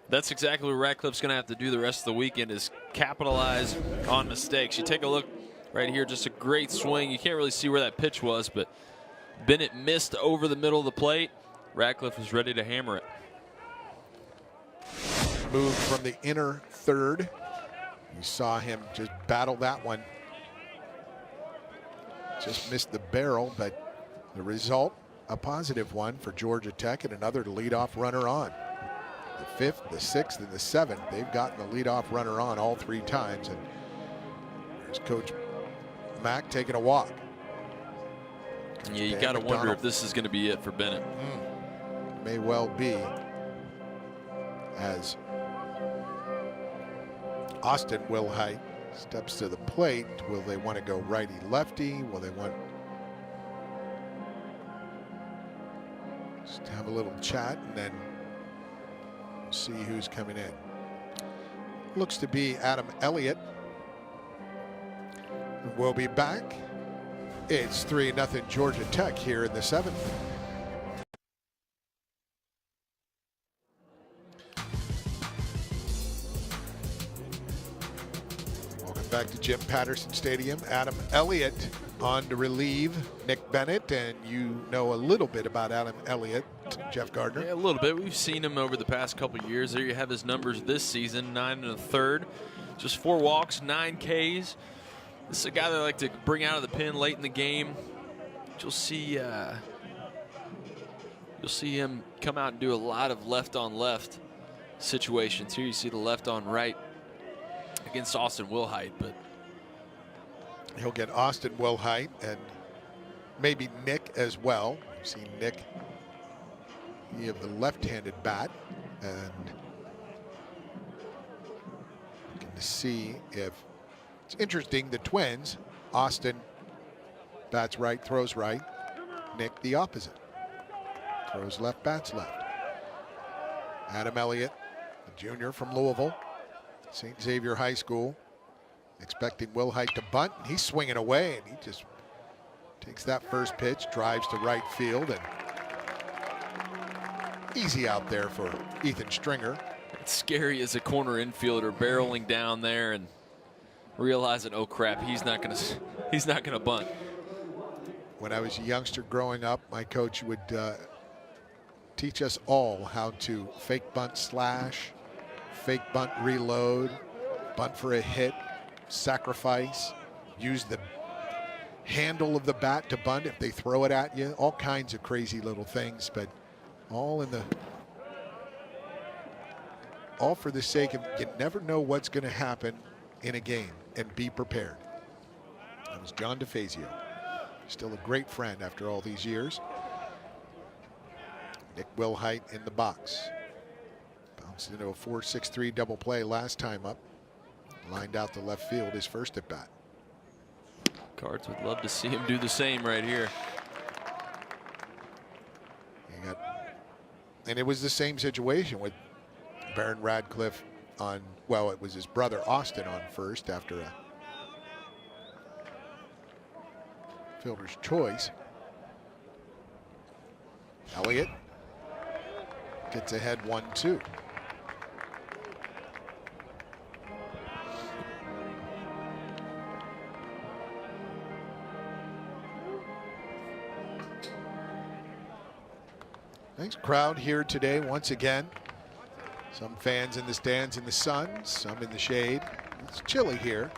S2: That's exactly what Radcliffe's going to have to do the rest of the weekend, is capitalize on mistakes. You take a look right here, just a great swing. You can't really see where that pitch was, but Bennett missed over the middle of the plate. Radcliffe was ready to hammer it.
S1: Moved from the inner third. You saw him just battle that one. Just missed the barrel, but the result, a positive one for Georgia Tech and another leadoff runner on. The fifth, the sixth, and the seventh, they've gotten the leadoff runner on all three times. And there's Coach Mack taking a walk.
S2: Yeah, you got to wonder if this is going to be it for Bennett.
S1: May well be, as Austin Wilhite steps to the plate. Will they want to go righty-lefty? Will they want just to have a little chat and then see who's coming in? Looks to be Adam Elliott. We'll be back. It's 3-0 Georgia Tech here in the seventh. Back to Jim Patterson Stadium. Adam Elliott on to relieve Nick Bennett, and you know a little bit about Adam Elliott, Jeff Gardner.
S2: Yeah, a little bit. We've seen him over the past couple of years. There you have his numbers this season: 9 1/3, just 4 walks, 9 Ks. This is a guy that I like to bring out of the pen late in the game. You'll see him come out and do a lot of left-on-left situations. Here you see the left-on-right against Austin Wilhite, but
S1: he'll get Austin Wilhite and maybe Nick as well. You've seen Nick, he have the left-handed bat, and looking to see if it's interesting. The twins, Austin bats right, throws right. Nick the opposite, throws left, bats left. Adam Elliott, the junior from Louisville, St. Xavier High School, expecting Wilhite to bunt. He's swinging away, and he just takes that first pitch, drives to right field, and easy out there for Ethan Stringer.
S2: It's scary as a corner infielder barreling down there and realizing, oh crap, he's not gonna bunt.
S1: When I was a youngster growing up, my coach would teach us all how to fake bunt slash, fake bunt reload, bunt for a hit, sacrifice, use the handle of the bat to bunt if they throw it at you, all kinds of crazy little things, but all for the sake of, you never know what's going to happen in a game, and be prepared. That was John DeFazio, still a great friend after all these years. Nick Wilhite in the box. Bounced into a 4-6-3 double play last time up. Lined out to left field, his first at bat.
S2: Cards would love to see him do the same right here.
S1: And it was the same situation with Barron Radcliffe on, well, it was his brother Austin on first after a fielder's choice. Elliott gets ahead 1-2. Nice crowd here today once again. Some fans in the stands in the sun, some in the shade. It's chilly here.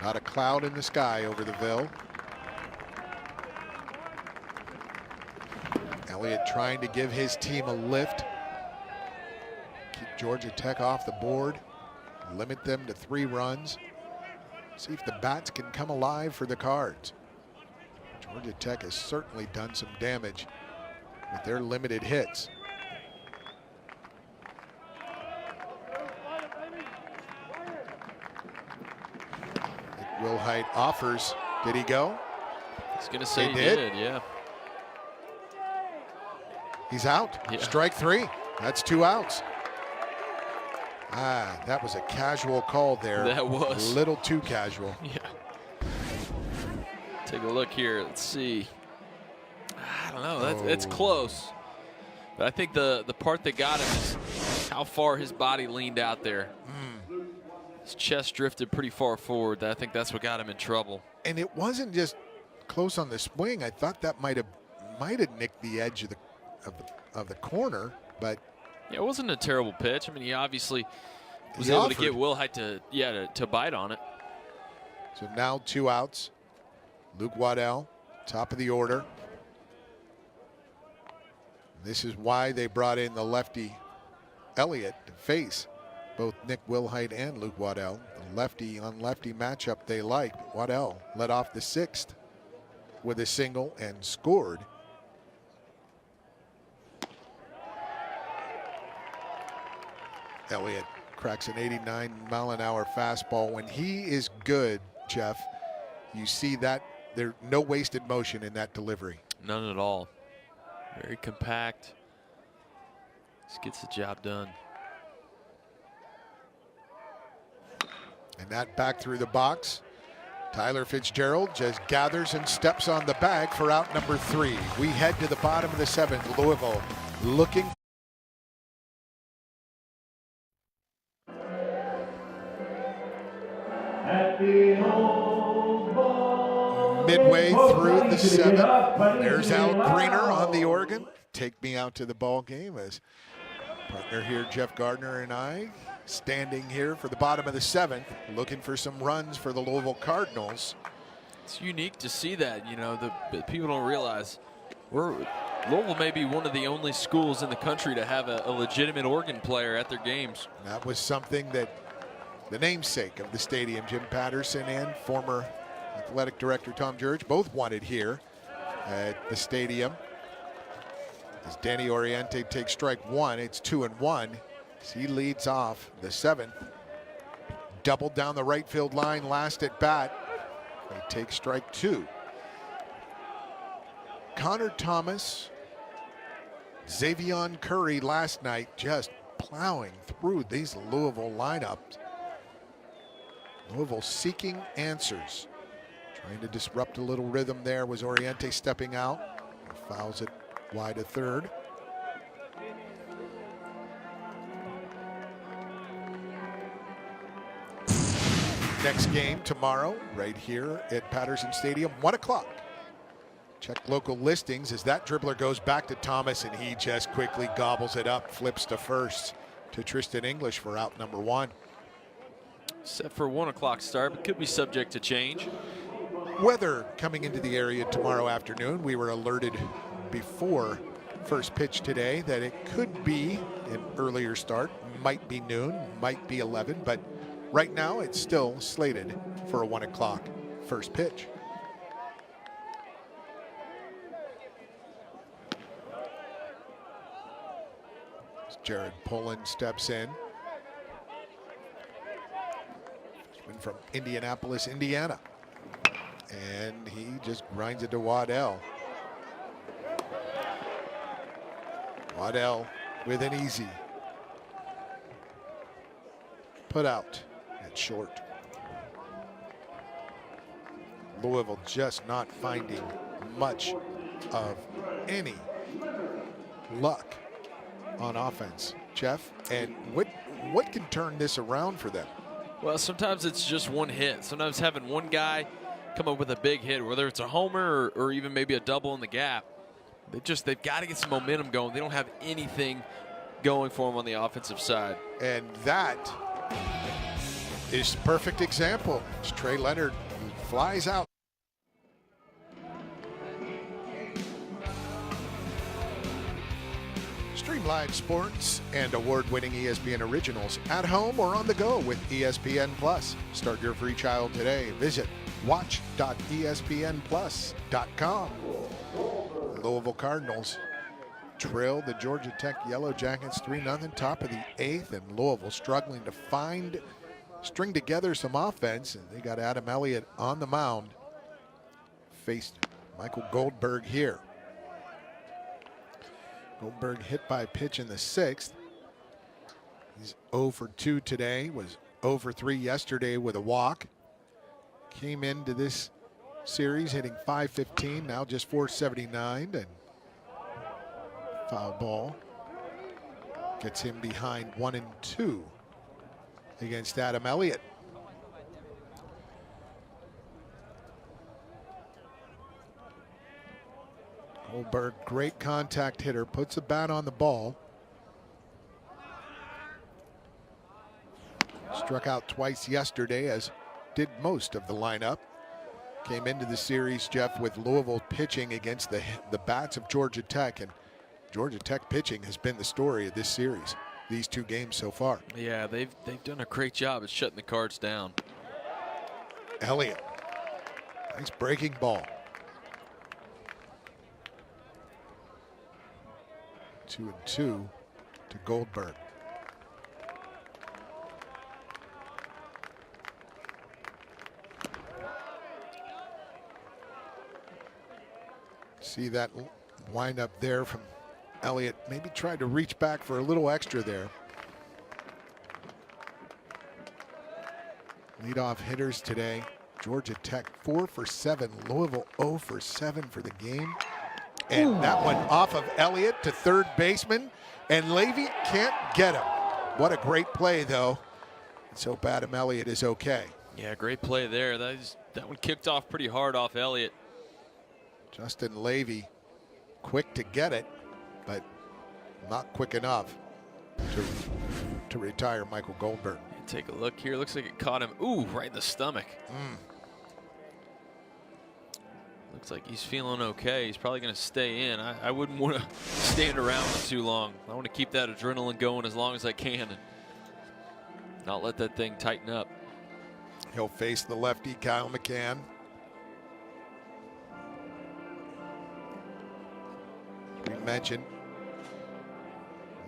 S1: Not a cloud in the sky over the Ville. Elliott trying to give his team a lift. Keep Georgia Tech off the board. Limit them to 3 runs. See if the bats can come alive for the Cards. Georgia Tech has certainly done some damage with their limited hits. Wilhite offers. Did he go?
S2: He's going to say he did, yeah.
S1: He's out. Yeah. Strike 3. That's 2 outs. Ah, that was a casual call there.
S2: That was.
S1: A little too casual.
S2: Yeah. Take a look here. Let's see. I don't know. That's close. But I think the part that got him is how far his body leaned out there. His chest drifted pretty far forward. I think that's what got him in trouble.
S1: And it wasn't just close on the swing. I thought that might have nicked the edge of the corner, but
S2: yeah, it wasn't a terrible pitch. I mean, he obviously was able to get Wilhite to bite on it.
S1: So now 2 outs. Luke Waddell, top of the order. This is why they brought in the lefty Elliott to face both Nick Wilhite and Luke Waddell. The lefty on lefty matchup they like. Waddell led off the 6th with a single and scored. Elliott cracks an 89-mile-an-hour fastball. When he is good, Jeff, you see that there's no wasted motion in that delivery.
S2: None at all. Very compact. Just gets the job done.
S1: And that back through the box. Tyler Fitzgerald just gathers and steps on the bag for out number 3. We head to the bottom of the 7th. Louisville looking. Midway through the 7th, there's Al Greener on the organ. Take me out to the ball game as partner here, Jeff Gardner, and I standing here for the bottom of the 7th, looking for some runs for the Louisville Cardinals.
S2: It's unique to see that. You know, the people don't realize Louisville may be one of the only schools in the country to have a legitimate organ player at their games.
S1: That was something that the namesake of the stadium, Jim Patterson, and former athletic director Tom George both wanted here at the stadium. As Danny Oriente takes strike 1, it's 2-1. As he leads off the 7th. Doubled down the right field line last at bat. He takes strike 2. Connor Thomas, Xavion Curry last night just plowing through these Louisville lineups. Louisville seeking answers. Trying to disrupt a little rhythm there was Oriente stepping out. He fouls it wide to third. Next game tomorrow, right here at Patterson Stadium, 1 o'clock. Check local listings as that dribbler goes back to Thomas and he just quickly gobbles it up, flips to first to Tristan English for out number 1.
S2: Set for 1 o'clock start, but could be subject to change.
S1: Weather coming into the area tomorrow afternoon. We were alerted before first pitch today that it could be an earlier start, might be noon, might be 11, but right now it's still slated for a 1 o'clock first pitch. Jared Pullen steps in. freshman from Indianapolis, Indiana. And he just grinds it to Waddell. Waddell with an easy put out at short. Louisville just not finding much of any luck on offense, Jeff. And what can turn this around for them?
S2: Well, sometimes it's just one hit. Sometimes having one guy come up with a big hit, whether it's a homer or even maybe a double in the gap, they've got to get some momentum going. They don't have anything going for them on the offensive side.
S1: And that is a perfect example. It's Trey Leonard flies out. Stream live sports and award-winning ESPN originals at home or on the go with ESPN Plus. Start your free trial today. Visit watch.espnplus.com. Louisville Cardinals trail the Georgia Tech Yellow Jackets 3-0, top of the 8th, and Louisville struggling to string together some offense. And they got Adam Elliott on the mound. Faced Michael Goldberg here. Goldberg hit by a pitch in the 6th. He's 0 for 2 today, was 0 for 3 yesterday with a walk. Came into this series hitting .515, now just .479, and foul ball gets him behind 1-2 against Adam Elliott. Goldberg, great contact hitter, puts a bat on the ball. Struck out twice yesterday, as did most of the lineup. Came into the series, Jeff, with Louisville pitching against the bats of Georgia Tech, and Georgia Tech pitching has been the story of this series, these 2 games so far.
S2: Yeah, they've done a great job at shutting the Cards down.
S1: Elliott, nice breaking ball. 2-2 to Goldberg. See that windup there from Elliott. Maybe tried to reach back for a little extra there. Leadoff hitters today. Georgia Tech 4 for 7. Louisville 0 for 7 for the game. And that one off of Elliott to third baseman. And Levy can't get him. What a great play, though. Let's hope Adam Elliott is okay.
S2: Yeah, great play there. That one kicked off pretty hard off Elliott.
S1: Justin Levy, quick to get it, but not quick enough to retire Michael Goldberg.
S2: Take a look here. Looks like it caught him, right in the stomach. Looks like he's feeling okay. He's probably going to stay in. I wouldn't want to stand around for too long. I want to keep that adrenaline going as long as I can and not let that thing tighten up.
S1: He'll face the lefty, Kyle McCann. We mentioned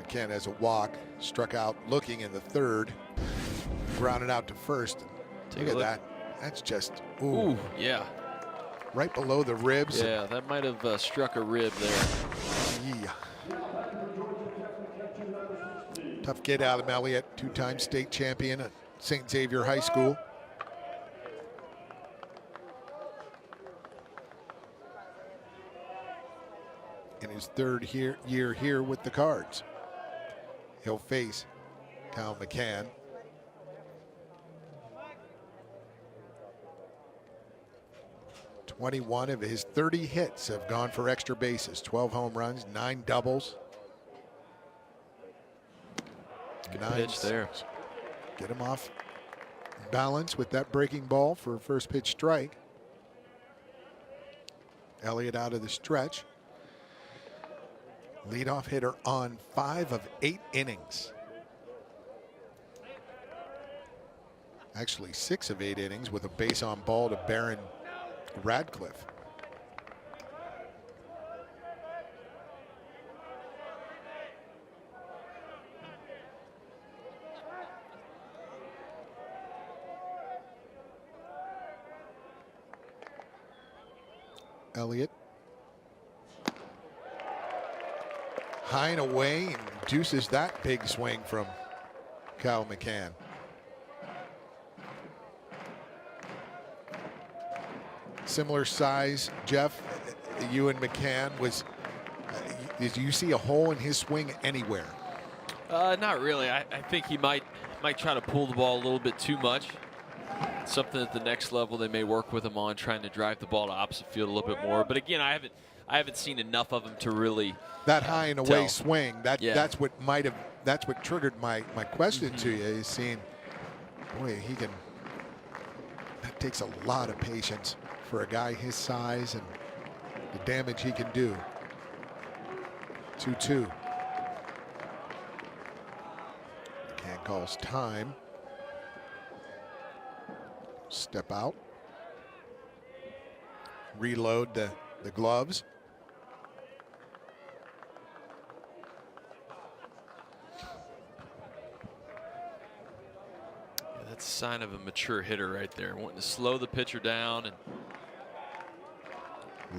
S1: McCann has a walk, struck out looking in the 3rd, grounded out to 1st. Look at that. That's just,
S2: yeah.
S1: Right below the ribs.
S2: Yeah, that might have struck a rib there.
S1: Yeah. Tough kid, Adam Elliott, 2-time state champion at St. Xavier High School. In his 3rd year here with the Cards. He'll face Kyle McCann. "21 of his 30 hits have gone for extra bases. 12 home runs, 9 doubles.
S2: Good pitch there.
S1: Get him off balance with that breaking ball for a first pitch strike. Elliott out of the stretch. Leadoff hitter on 5 of 8 innings. Actually 6 of 8 innings with a base on ball to Barron Radcliffe. Elliott. High and away, and deuces that big swing from Kyle McCann. Similar size, Jeff. You and McCann was. Did you see a hole in his swing anywhere?
S2: Not really. I think he might try to pull the ball a little bit too much. Something at the next level they may work with him on, trying to drive the ball to opposite field a little bit more. But again, I haven't seen enough of him to really
S1: that high and away
S2: tell.
S1: swing. That's what triggered my question to you. Is seeing, boy, he can. That takes a lot of patience for a guy his size and the damage he can do. 2-2. McCann calls time. Step out. Reload the gloves.
S2: Yeah, that's a sign of a mature hitter right there, wanting to slow the pitcher down and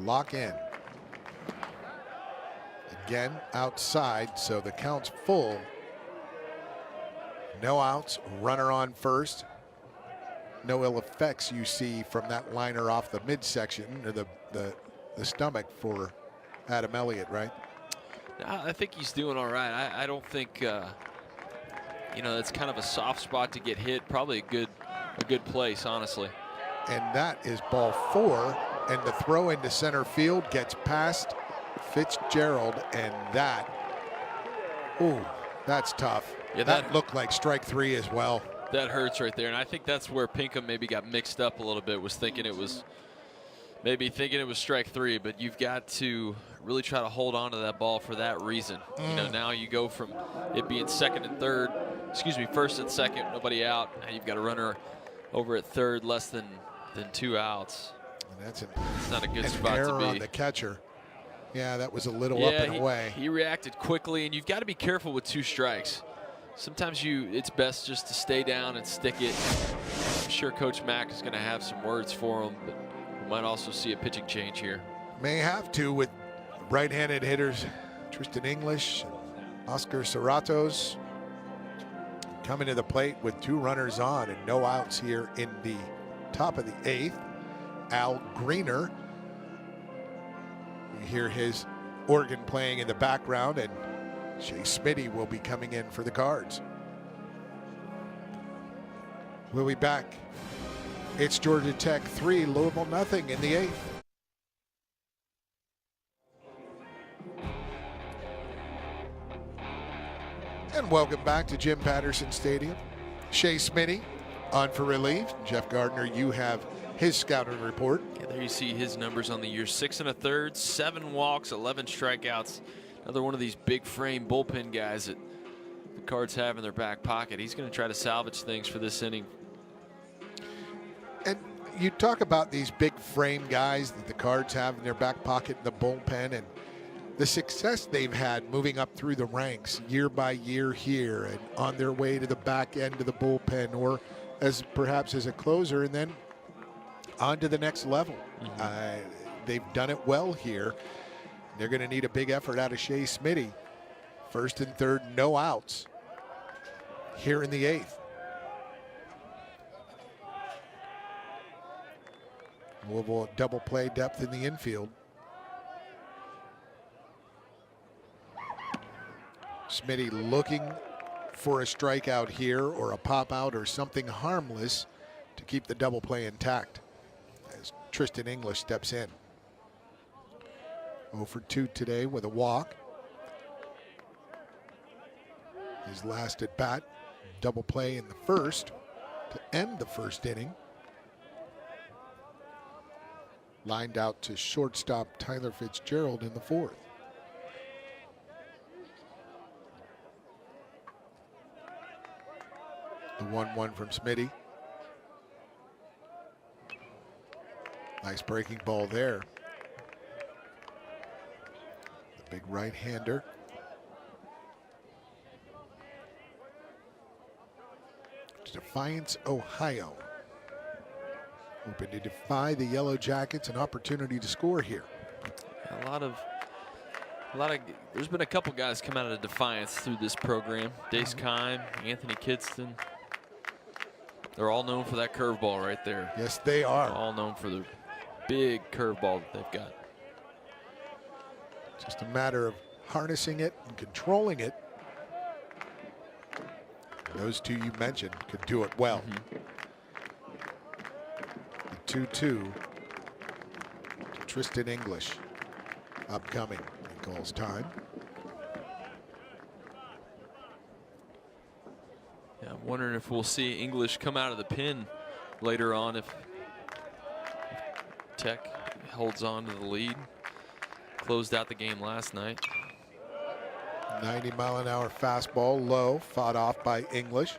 S1: lock in. Again, outside, so the count's full. No outs, runner on first. No ill effects you see from that liner off the midsection or the stomach for Adam Elliott, right?
S2: I think he's doing all right. I don't think it's kind of a soft spot to get hit. Probably a good place, honestly.
S1: And that is ball 4, and the throw into center field gets past Fitzgerald, and that's tough.
S2: Yeah,
S1: that looked like strike 3 as well.
S2: That hurts right there, and I think that's where Pinkham maybe got mixed up a little bit. Was thinking it was strike 3, but you've got to really try to hold on to that ball for that reason. Now you go from it being first and second, nobody out. Now you've got a runner over at third, less than 2 outs.
S1: And that's
S2: not a good spot
S1: error
S2: to be.
S1: On the catcher. Yeah, that was a little up and away.
S2: He reacted quickly, and you've got to be careful with 2 strikes. Sometimes it's best just to stay down and stick it. I'm sure Coach Mack is going to have some words for him, but we might also see a pitching change here.
S1: May have to with right-handed hitters Tristan English, Oscar Serratos coming to the plate with 2 runners on and no outs here in the top of the 8th. Al Greener, you hear his organ playing in the background, and Shea Smitty will be coming in for the Cards. We'll be back. It's Georgia Tech 3, Louisville nothing in the 8th. And welcome back to Jim Patterson Stadium. Shea Smitty on for relief. Jeff Gardner, you have his scouting report.
S2: Yeah, there you see his numbers on the year. 6 1/3, 7 walks, 11 strikeouts. Another one of these big frame bullpen guys that the Cards have in their back pocket. He's going to try to salvage things for this inning.
S1: And you talk about these big frame guys that the Cards have in their back pocket in the bullpen, and the success they've had moving up through the ranks year by year here and on their way to the back end of the bullpen, or perhaps as a closer, and then on to the next level. They've done it well here. They're going to need a big effort out of Shea Smitty. First and third, no outs here in the 8th. Louisville double play depth in the infield. Smitty looking for a strikeout here or a pop out or something harmless to keep the double play intact as Tristan English steps in. 0 for 2 today with a walk. His last at bat, double play in the first to end the first inning. Lined out to shortstop Tyler Fitzgerald in the 4th. The 1-1 from Smitty. Nice breaking ball there. The big right-hander. Defiance, Ohio. hoping to defy the Yellow Jackets an opportunity to score here.
S2: A lot of. There's been a couple guys come out of defiance through this program. Dace Kime, Anthony Kidston. They're all known for that curveball right there.
S1: Yes, they are.
S2: They're all known for the big curveball that they've got.
S1: Just a matter of harnessing it and controlling it. Those two you mentioned could do it well. The 2-2. Tristan English upcoming in goals time.
S2: Yeah, I'm wondering if we'll see English come out of the pen later on if Tech holds on to the lead. Closed out the game last night.
S1: 90-mile-an-hour fastball low, fought off by English.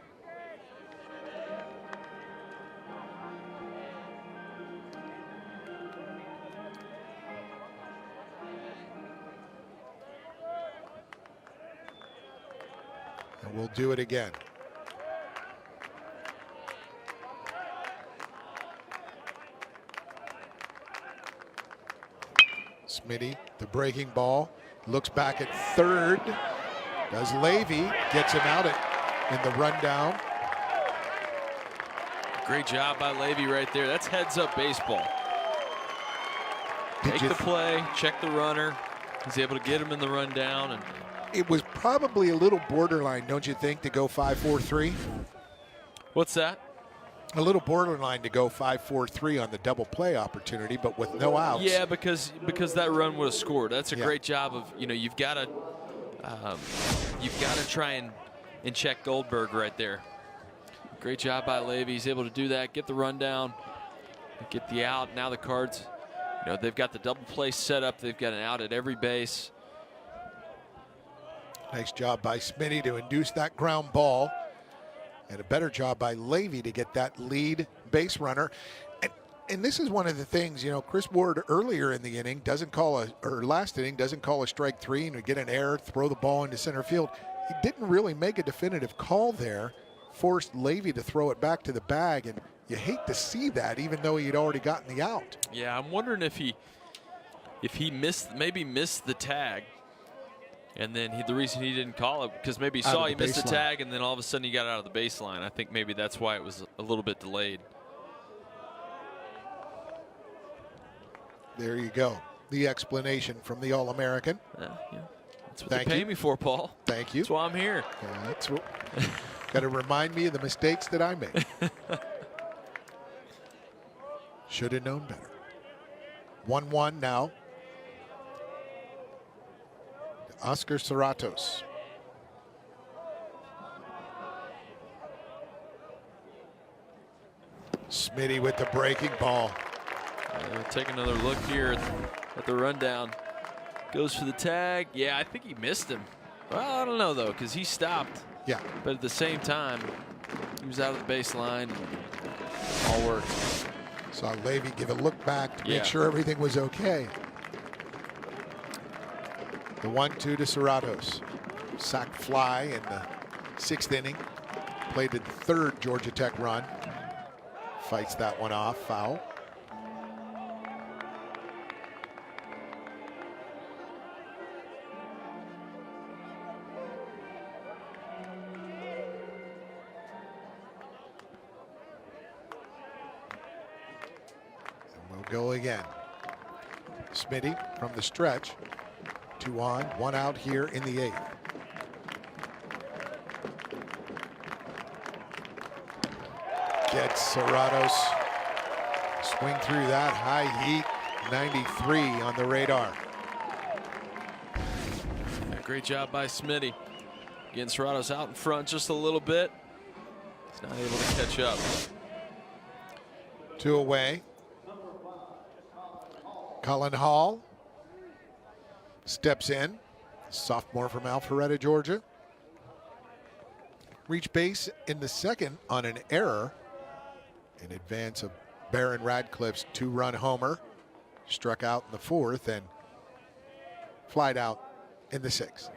S1: And we'll do it again. Smitty, the breaking ball, looks back at third. Does Levy, gets him out in the rundown.
S2: Great job by Levy right there. That's heads-up baseball. Take the play, check the runner. He's able to get him in the rundown. And
S1: it was probably a little borderline, don't you think, to go 5-4-3?
S2: What's that?
S1: A little borderline to go 5-4-3 on the double play opportunity, but with no outs.
S2: Yeah, because that run would have scored. That's a great job of, you've got to try and check Goldberg right there. Great job by Levy. He's able to do that, get the run down, get the out. Now the Cards, they've got the double play set up. They've got an out at every base.
S1: Nice job by Smitty to induce that ground ball. And a better job by Levy to get that lead base runner. And this is one of the things, Chris Ward earlier in the inning last inning doesn't call a strike three and we get an error, throw the ball into center field. He didn't really make a definitive call there, forced Levy to throw it back to the bag, and you hate to see that even though he'd already gotten the out.
S2: Yeah, I'm wondering if he maybe missed the tag. And then the reason he didn't call it, because maybe he saw he missed the tag, and then all of a sudden he got out of the baseline. I think maybe that's why it was a little bit delayed.
S1: There you go. The explanation from the All-American.
S2: Yeah. That's what they pay me for, Paul.
S1: Thank you.
S2: That's why I'm here.
S1: Got to remind me of the mistakes that I made. Should have known better. 1-1 now. Oscar Serratos. Smitty with the breaking ball.
S2: Take another look here at the rundown. Goes for the tag. Yeah, I think he missed him. Well, I don't know, though, because he stopped.
S1: Yeah.
S2: But at the same time, he was out of the baseline. All worked.
S1: Saw Levy give a look back to make sure everything was okay. The 1-2 to Serratos. Sac fly in the 6th inning. Played the 3rd Georgia Tech run. Fights that one off, foul. And we'll go again. Smitty from the stretch. 2 on, 1 out here in the 8th. Gets Serratos. Swing through that high heat. 93 on the radar.
S2: Great job by Smitty. Getting Serratos out in front just a little bit. He's not able to catch up.
S1: 2 away. Cullen Hall steps in, sophomore from Alpharetta, Georgia. Reached base in the 2nd on an error in advance of Barron Radcliffe's 2-run homer. Struck out in the 4th and flied out in the 6th.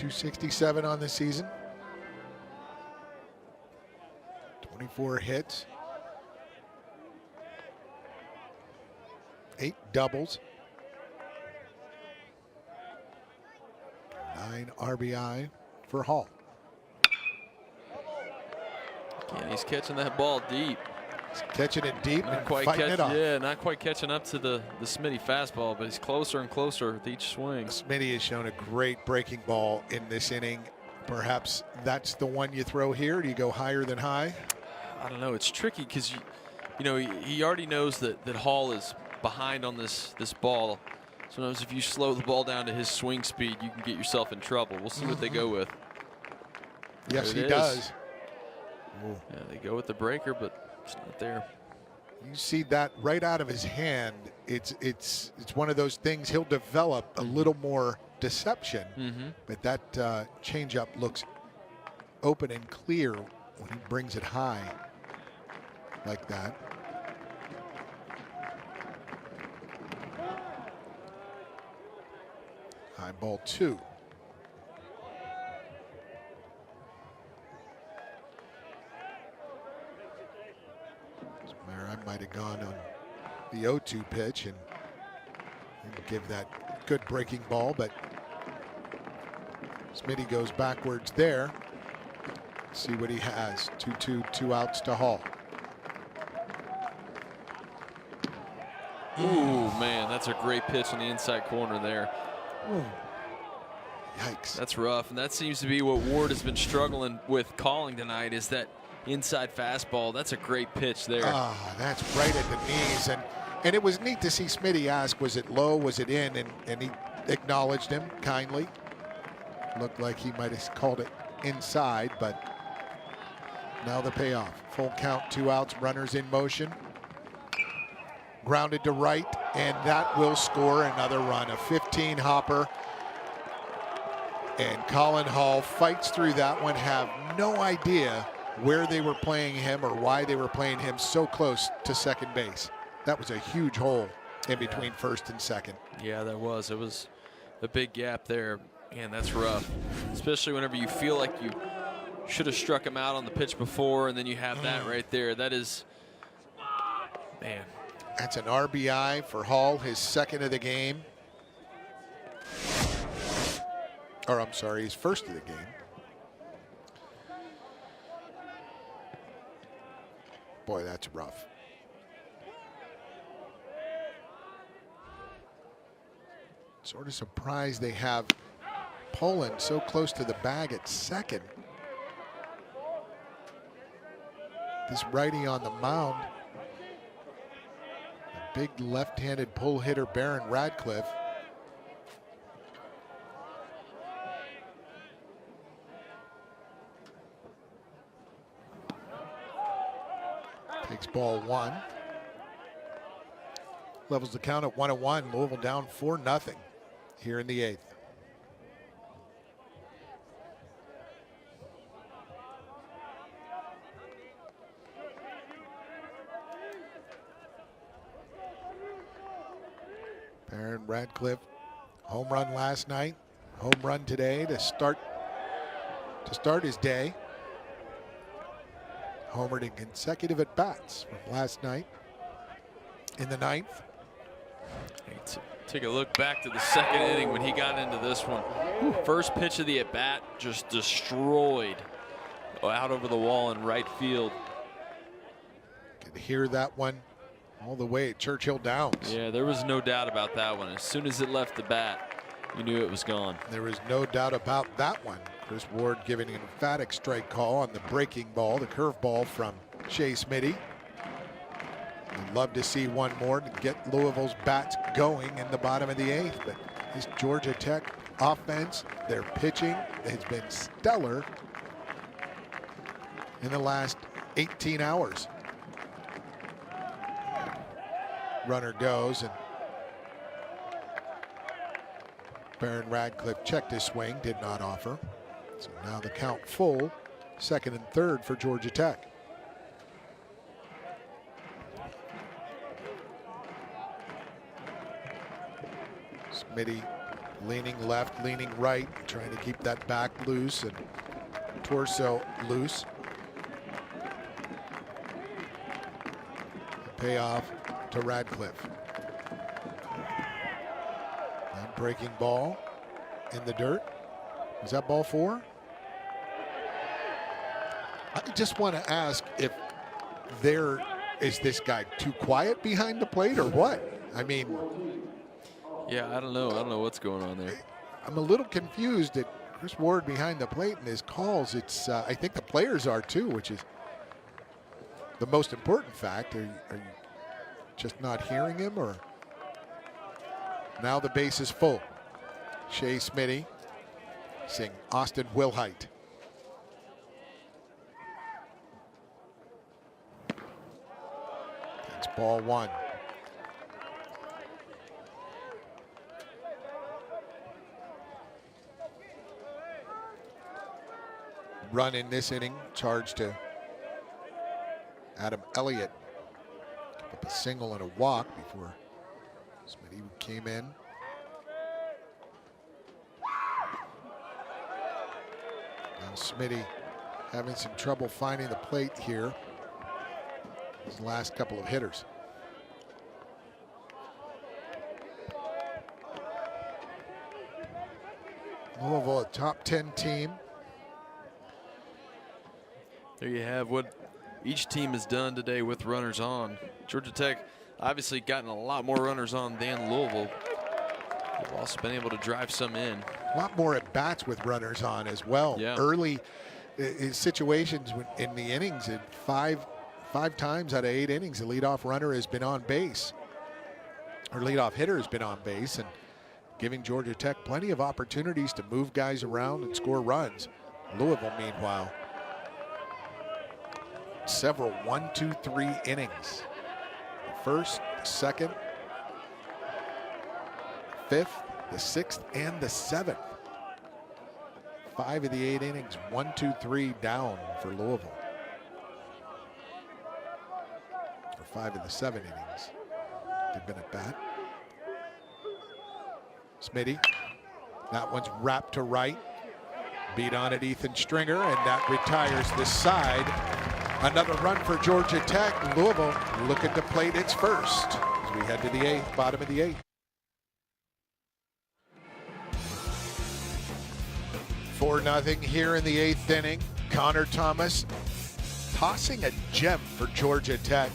S1: 267 on the season. 24 hits. 8 doubles. 9 RBI for Hall.
S2: Yeah, he's catching that ball deep.
S1: He's catching it deep
S2: Not
S1: and
S2: quite
S1: fighting it off.
S2: Yeah, not quite catching up to the Smitty fastball, but he's closer and closer with each swing.
S1: Smitty has shown a great breaking ball in this inning. Perhaps that's the one you throw here. Do you go higher than high?
S2: I don't know. It's tricky because you know he already knows that Hall is behind on this ball. Sometimes if you slow the ball down to his swing speed, you can get yourself in trouble. We'll see what they go with.
S1: Yes, he does.
S2: Yeah, they go with the breaker, but it's not there.
S1: You see that right out of his hand. It's one of those things he'll develop a little more deception, but that changeup looks open and clear when he brings it high like that. High ball 2. I might have gone on the 0-2 pitch and give that good breaking ball, but Smitty goes backwards there. See what he has. 2-2, 2 outs to Hall.
S2: Ooh, man, that's a great pitch in the inside corner there.
S1: Ooh. Yikes.
S2: That's rough, and that seems to be what Ward has been struggling with calling tonight, is that inside fastball. That's a great pitch there.
S1: Ah, that's right at the knees. And it was neat to see Smitty ask, was it low, was it in? And he acknowledged him kindly. Looked like he might have called it inside, but now the payoff. Full count, 2 outs, runners in motion. Grounded to right, and that will score another run. A 15 hopper. And Colin Hall fights through that one, have no idea where they were playing him or why they were playing him so close to second base. That was a huge hole in between first and second.
S2: Yeah, that was. It was a big gap there. Man, that's rough. Especially whenever you feel like you should have struck him out on the pitch before, and then you have that right there. That is, man.
S1: That's an RBI for Hall, his second of the game. Or I'm sorry, his first of the game. Boy, that's rough. Sort of surprised they have Poland so close to the bag at second. This righty on the mound. A big left-handed pull hitter, Barron Radcliffe. Takes ball 1. Levels the count at 1-1. Louisville down 4-0 here in the 8th. Barron Radcliffe, home run last night, home run today to start his day. Homered in consecutive at-bats from last night in the 9th.
S2: Take a look back to the second inning when he got into this one. First pitch of the at-bat just destroyed out over the wall in right field.
S1: Could hear that one all the way at Churchill Downs.
S2: Yeah, there was no doubt about that one. As soon as it left the bat, you knew it was gone.
S1: There was no doubt about that one. Chris Ward giving an emphatic strike call on the breaking ball, the curveball from Shea Smitty. I'd love to see one more to get Louisville's bats going in the bottom of the 8th, but this Georgia Tech offense, their pitching has been stellar in the last 18 hours. Runner goes, and Barron Radcliffe checked his swing, did not offer. So now the count full, second and third for Georgia Tech. Smitty Leaning left, leaning right, trying to keep that back loose and torso loose. Payoff to Radcliffe. And breaking ball in the dirt. Is that ball 4? I just want to ask if is this guy too quiet behind the plate or what? I mean,
S2: yeah, I don't know. I don't know what's going on there.
S1: I'm a little confused at Chris Ward behind the plate and his calls. It's I think the players are too, which is the most important fact. Are you just not hearing him, or now the base is full? Shea Smitty saying Austin Wilhite. It's ball 1. Run in this inning, charged to Adam Elliott. Gave up a single and a walk before Smitty came in. Now Smitty having some trouble finding the plate here. His last couple of hitters. Louisville, a top 10 team.
S2: There you have what each team has done today with runners on. Georgia Tech obviously gotten a lot more runners on than Louisville. They've also been able to drive some in.
S1: A lot more at bats with runners on as well.
S2: Yeah.
S1: Early situations in the innings, and five times out of 8 innings, the leadoff runner has been on base, or leadoff hitter has been on base, and giving Georgia Tech plenty of opportunities to move guys around and score runs. Louisville, meanwhile, several 1, 2, 3 innings. The first, the second, 5th, the 6th, and the 7th. 5 of the 8 innings, 1, 2, 3 down for Louisville. For 5 of the 7 innings, they've been at bat. Smitty, that one's wrapped to right. Beat on it, Ethan Stringer, and that retires the side. Another run for Georgia Tech. Louisville look at the plate, it's first. As we head to the 8th, bottom of the 8th. 4-0 here in the 8th inning. Connor Thomas tossing a gem for Georgia Tech.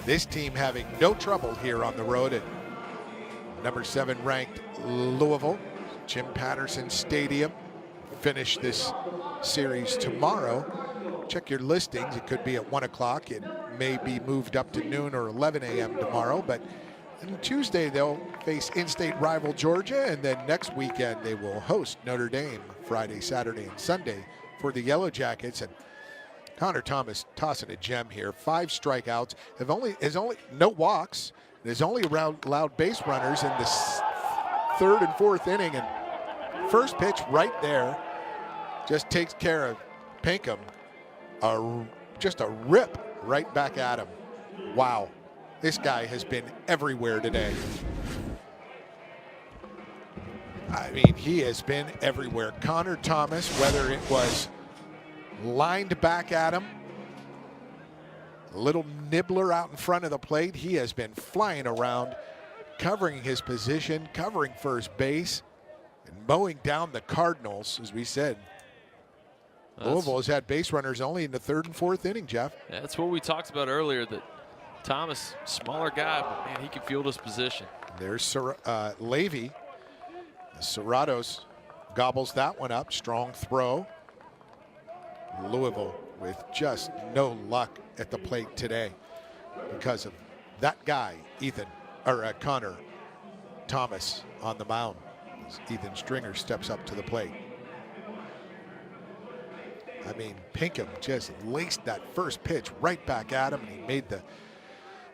S1: This team having no trouble here on the road at number 7 ranked Louisville. Jim Patterson Stadium. Finish this series tomorrow. Check your listings. It could be at 1 o'clock. It may be moved up to noon or 11 a.m. tomorrow. But on Tuesday, they'll face in-state rival Georgia. And then next weekend, they will host Notre Dame Friday, Saturday, and Sunday for the Yellow Jackets. And Connor Thomas tossing a gem here. 5 strikeouts. Has only no walks. There's only allowed base runners in the 3rd and 4th inning. And first pitch right there just takes care of Pinkham. Just a rip right back at him. Wow, this guy has been everywhere today. I mean, he has been everywhere. Connor Thomas, whether it was lined back at him, a little nibbler out in front of the plate, he has been flying around, covering his position, covering first base, and mowing down the Cardinals, as we said. Louisville has had base runners only in the 3rd and 4th inning, Jeff.
S2: That's what we talked about earlier, that Thomas, smaller guy, but man, he can field his position.
S1: There's Levy. Serratos gobbles that one up. Strong throw. Louisville with just no luck at the plate today because of that guy, Connor Thomas on the mound. As Ethan Stringer steps up to the plate. I mean, Pinkham just laced that first pitch right back at him, and he made the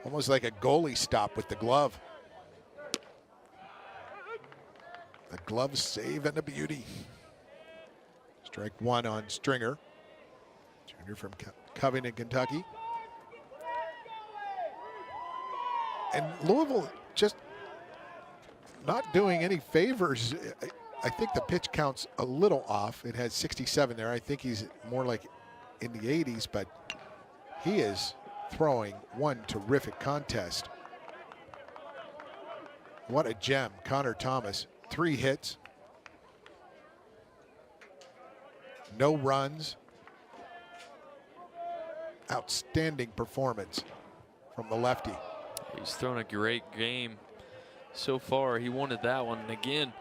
S1: almost like a goalie stop with the glove. A glove save and a beauty. Strike 1 on Stringer. Junior from Covington, Kentucky. And Louisville just not doing any favors. I think the pitch count's a little off. It has 67 there. I think he's more like in the 80s, but he is throwing one terrific contest. What a gem, Connor Thomas. 3 hits, no runs. Outstanding performance from the lefty.
S2: He's thrown a great game so far. He wanted that one. And again,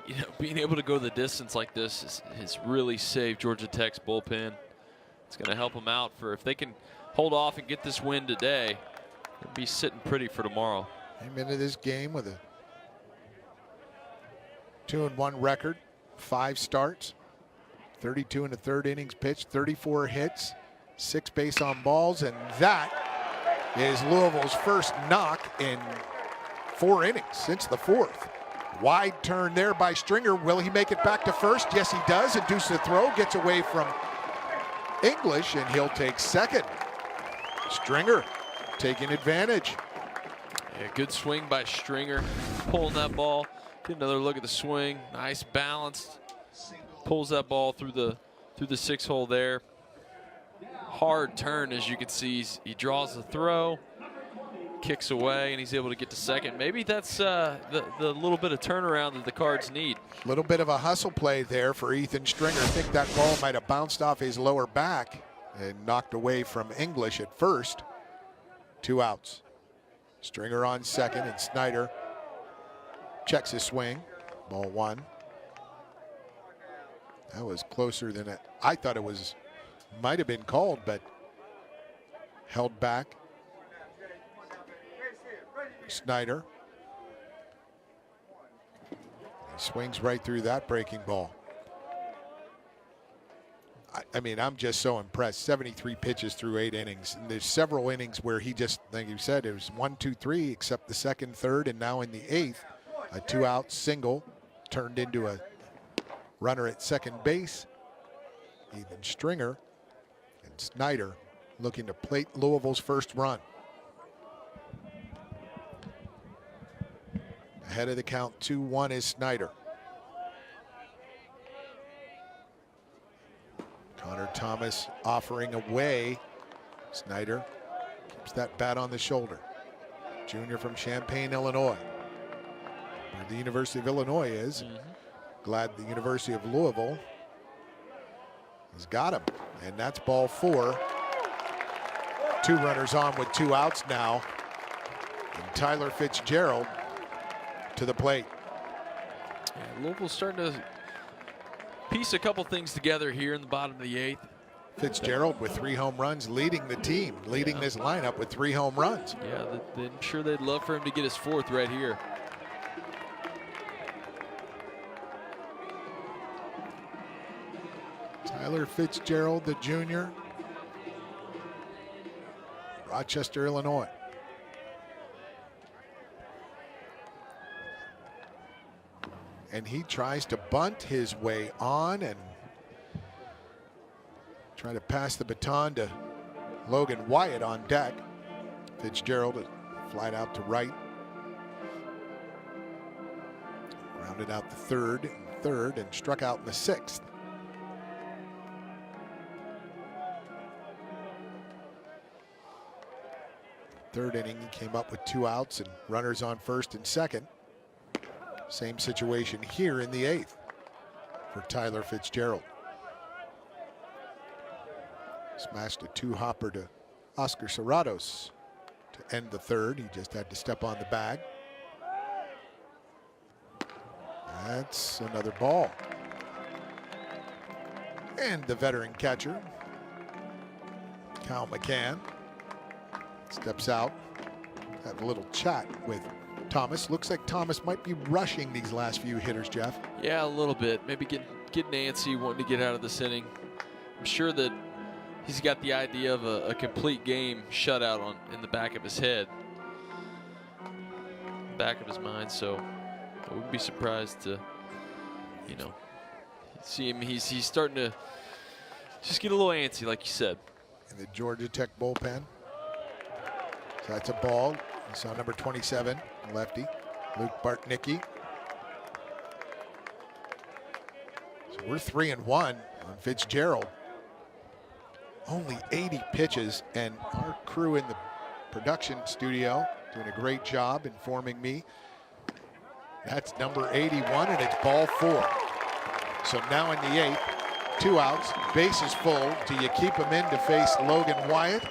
S2: you know, being able to go the distance like this has really saved Georgia Tech's bullpen. It's going to help them out for if they can hold off and get this win today, they'll be sitting pretty for tomorrow.
S1: Came into this game with a 2-1 record, 5 starts, 32 in the 3rd innings pitched, 34 hits, 6 base on balls, and that is Louisville's first knock in 4 innings since the 4th. Wide turn there by Stringer. Will he make it back to first? Yes, he does. Induces the throw, gets away from English, and he'll take second. Stringer taking advantage.
S2: Yeah, good swing by Stringer, pulling that ball. Get another look at the swing. Nice balance. Pulls that ball through the 6 hole there. Hard turn, as you can see. He draws the throw, kicks away, and he's able to get to second. Maybe that's the little bit of turnaround that the Cards need.
S1: A little bit of a hustle play there for Ethan Stringer. I think that ball might have bounced off his lower back and knocked away from English at first. 2 outs. Stringer on second, and Snyder checks his swing. Ball 1. That was closer than I thought it was. Might have been called, but held back. Snyder. He swings right through that breaking ball. I mean, I'm just so impressed. 73 pitches through 8 innings. And there's several innings where he just, like you said, it was 1, 2, 3, except the 2nd, 3rd, and now in the 8th, a 2-out single turned into a runner at second base. Ethan Stringer and Snyder looking to plate Louisville's first run. Ahead of the count, 2-1 is Snyder. Connor Thomas offering away. Snyder keeps that bat on the shoulder. Junior from Champaign, Illinois, where the University of Illinois is. Glad the University of Louisville has got him. And that's ball 4. 2 runners on with 2 outs now. And Tyler Fitzgerald to the plate.
S2: Yeah, Louisville's starting to piece a couple things together here in the bottom of the 8th.
S1: Fitzgerald with 3 home runs, leading the team, leading this lineup with 3 home runs.
S2: Yeah, I'm sure they'd love for him to get his 4th right here.
S1: Tyler Fitzgerald, the junior, Rochester, Illinois. And he tries to bunt his way on and try to pass the baton to Logan Wyatt on deck. Fitzgerald flied out to right. Rounded out the 3rd and struck out in the 6th. Third inning, he came up with 2 outs and runners on first and second. Same situation here in the 8th for Tyler Fitzgerald. Smashed a 2-hopper to Oscar Serratos to end the 3rd. He just had to step on the bag. That's another ball. And the veteran catcher, Cal McCann, steps out. Had a little chat with Thomas. Looks like Thomas might be rushing these last few hitters, Jeff.
S2: Yeah, a little bit. Maybe get antsy, wanting to get out of this inning. I'm sure that he's got the idea of a complete game shutout in the back of his head, back of his mind. So I wouldn't be surprised to, you know, see him. He's starting to just get a little antsy, like you said.
S1: In the Georgia Tech bullpen. So that's a ball. You saw number 27, lefty. Luke Bartnicki. So we're 3-1 on Fitzgerald. Only 80 pitches, and our crew in the production studio doing a great job informing me that's number 81, and it's ball 4. So now in the 8th, 2 outs, bases full. Do you keep him in to face Logan Wyatt?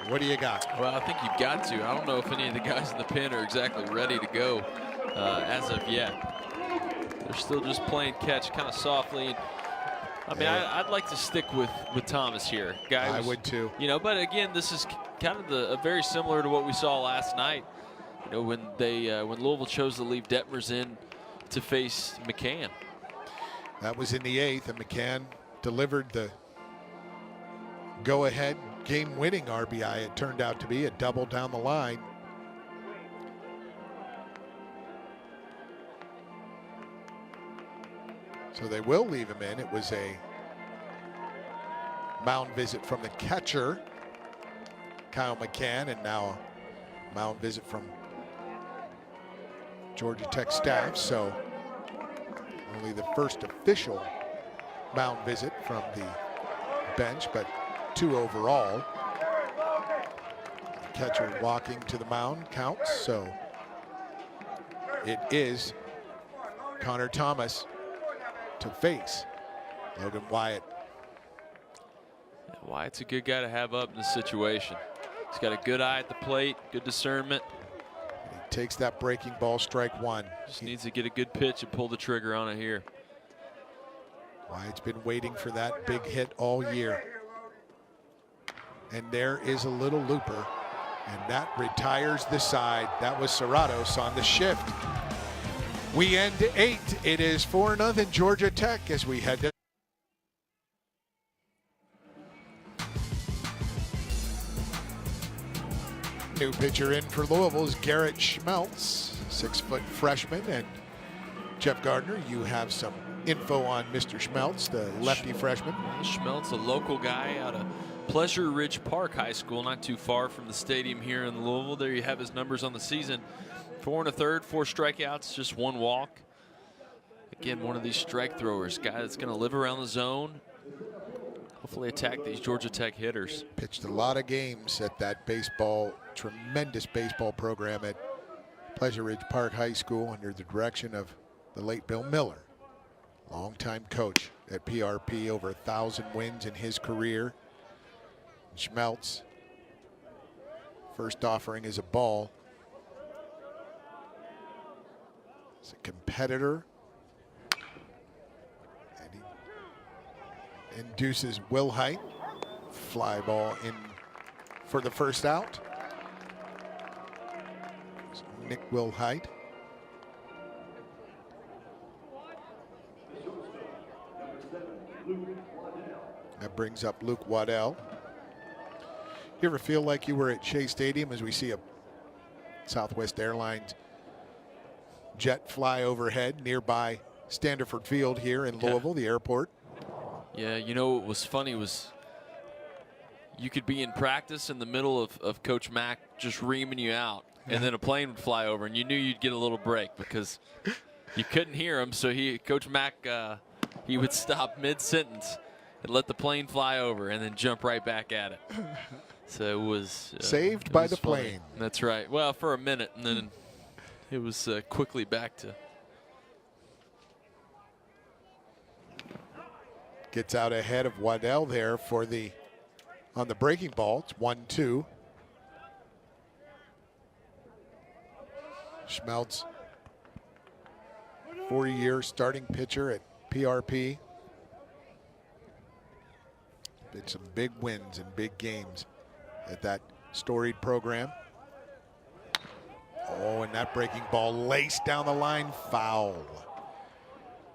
S1: What do you got?
S2: Well, I think you've got to. I don't know if any of the guys in the pen are exactly ready to go as of yet. They're still just playing catch kind of softly. I mean, I'd like to stick with Thomas here.
S1: I would too.
S2: You know, but again, this is kind of very similar to what we saw last night. You know, when Louisville chose to leave Detmers in to face McCann.
S1: That was in the 8th, and McCann delivered the go-ahead game-winning RBI. It turned out to be a double down the line. So they will leave him in. It was a mound visit from the catcher, Kyle McCann, and now a mound visit from Georgia Tech staff. So only the first official mound visit from the bench, but 2 overall. The catcher walking to the mound counts, so it is Connor Thomas to face Logan Wyatt.
S2: Wyatt's a good guy to have up in this situation. He's got a good eye at the plate, good discernment.
S1: He takes that breaking ball, strike 1.
S2: Just needs to get a good pitch and pull the trigger on it here.
S1: Wyatt's been waiting for that big hit all year. And there is a little looper, and that retires the side. That was Serratos on the shift. We end 8. It is 4-0 Georgia Tech as we head to new pitcher in for Louisville is Garrett Schmeltz, 6-foot freshman. And Jeff Gardner, you have some info on Mr. Schmeltz, the lefty freshman.
S2: Schmeltz, a local guy out of Pleasure Ridge Park High School, not too far from the stadium here in Louisville. There you have his numbers on the season. 4 1/3, 4 strikeouts, just 1 walk. Again, one of these strike throwers, guy that's going to live around the zone, hopefully attack these Georgia Tech hitters.
S1: Pitched a lot of games at that tremendous baseball program at Pleasure Ridge Park High School under the direction of the late Bill Miller, longtime coach at PRP, over 1,000 wins in his career. Schmeltz, first offering is a ball. He's a competitor, and he induces Will Height. Fly ball in for the first out. Nick Will Height. That brings up Luke Waddell. You ever feel like you were at Shea Stadium as we see a Southwest Airlines jet fly overhead nearby Standerford Field here in Louisville, the airport?
S2: Yeah, you know what was funny was you could be in practice in the middle of Coach Mack just reaming you out, and then a plane would fly over, and you knew you'd get a little break because you couldn't hear him. So Coach Mack, he would stop mid-sentence and let the plane fly over and then jump right back at it. So it was
S1: saved by the
S2: funny.
S1: plane.
S2: That's right. Well, for a minute, and then it was quickly back to.
S1: Gets out ahead of Waddell there on the breaking ball. It's 1-2. Schmeltz, 4-year starting pitcher at PRP. Been some big wins and big games at that storied program. Oh, and that breaking ball laced down the line, foul.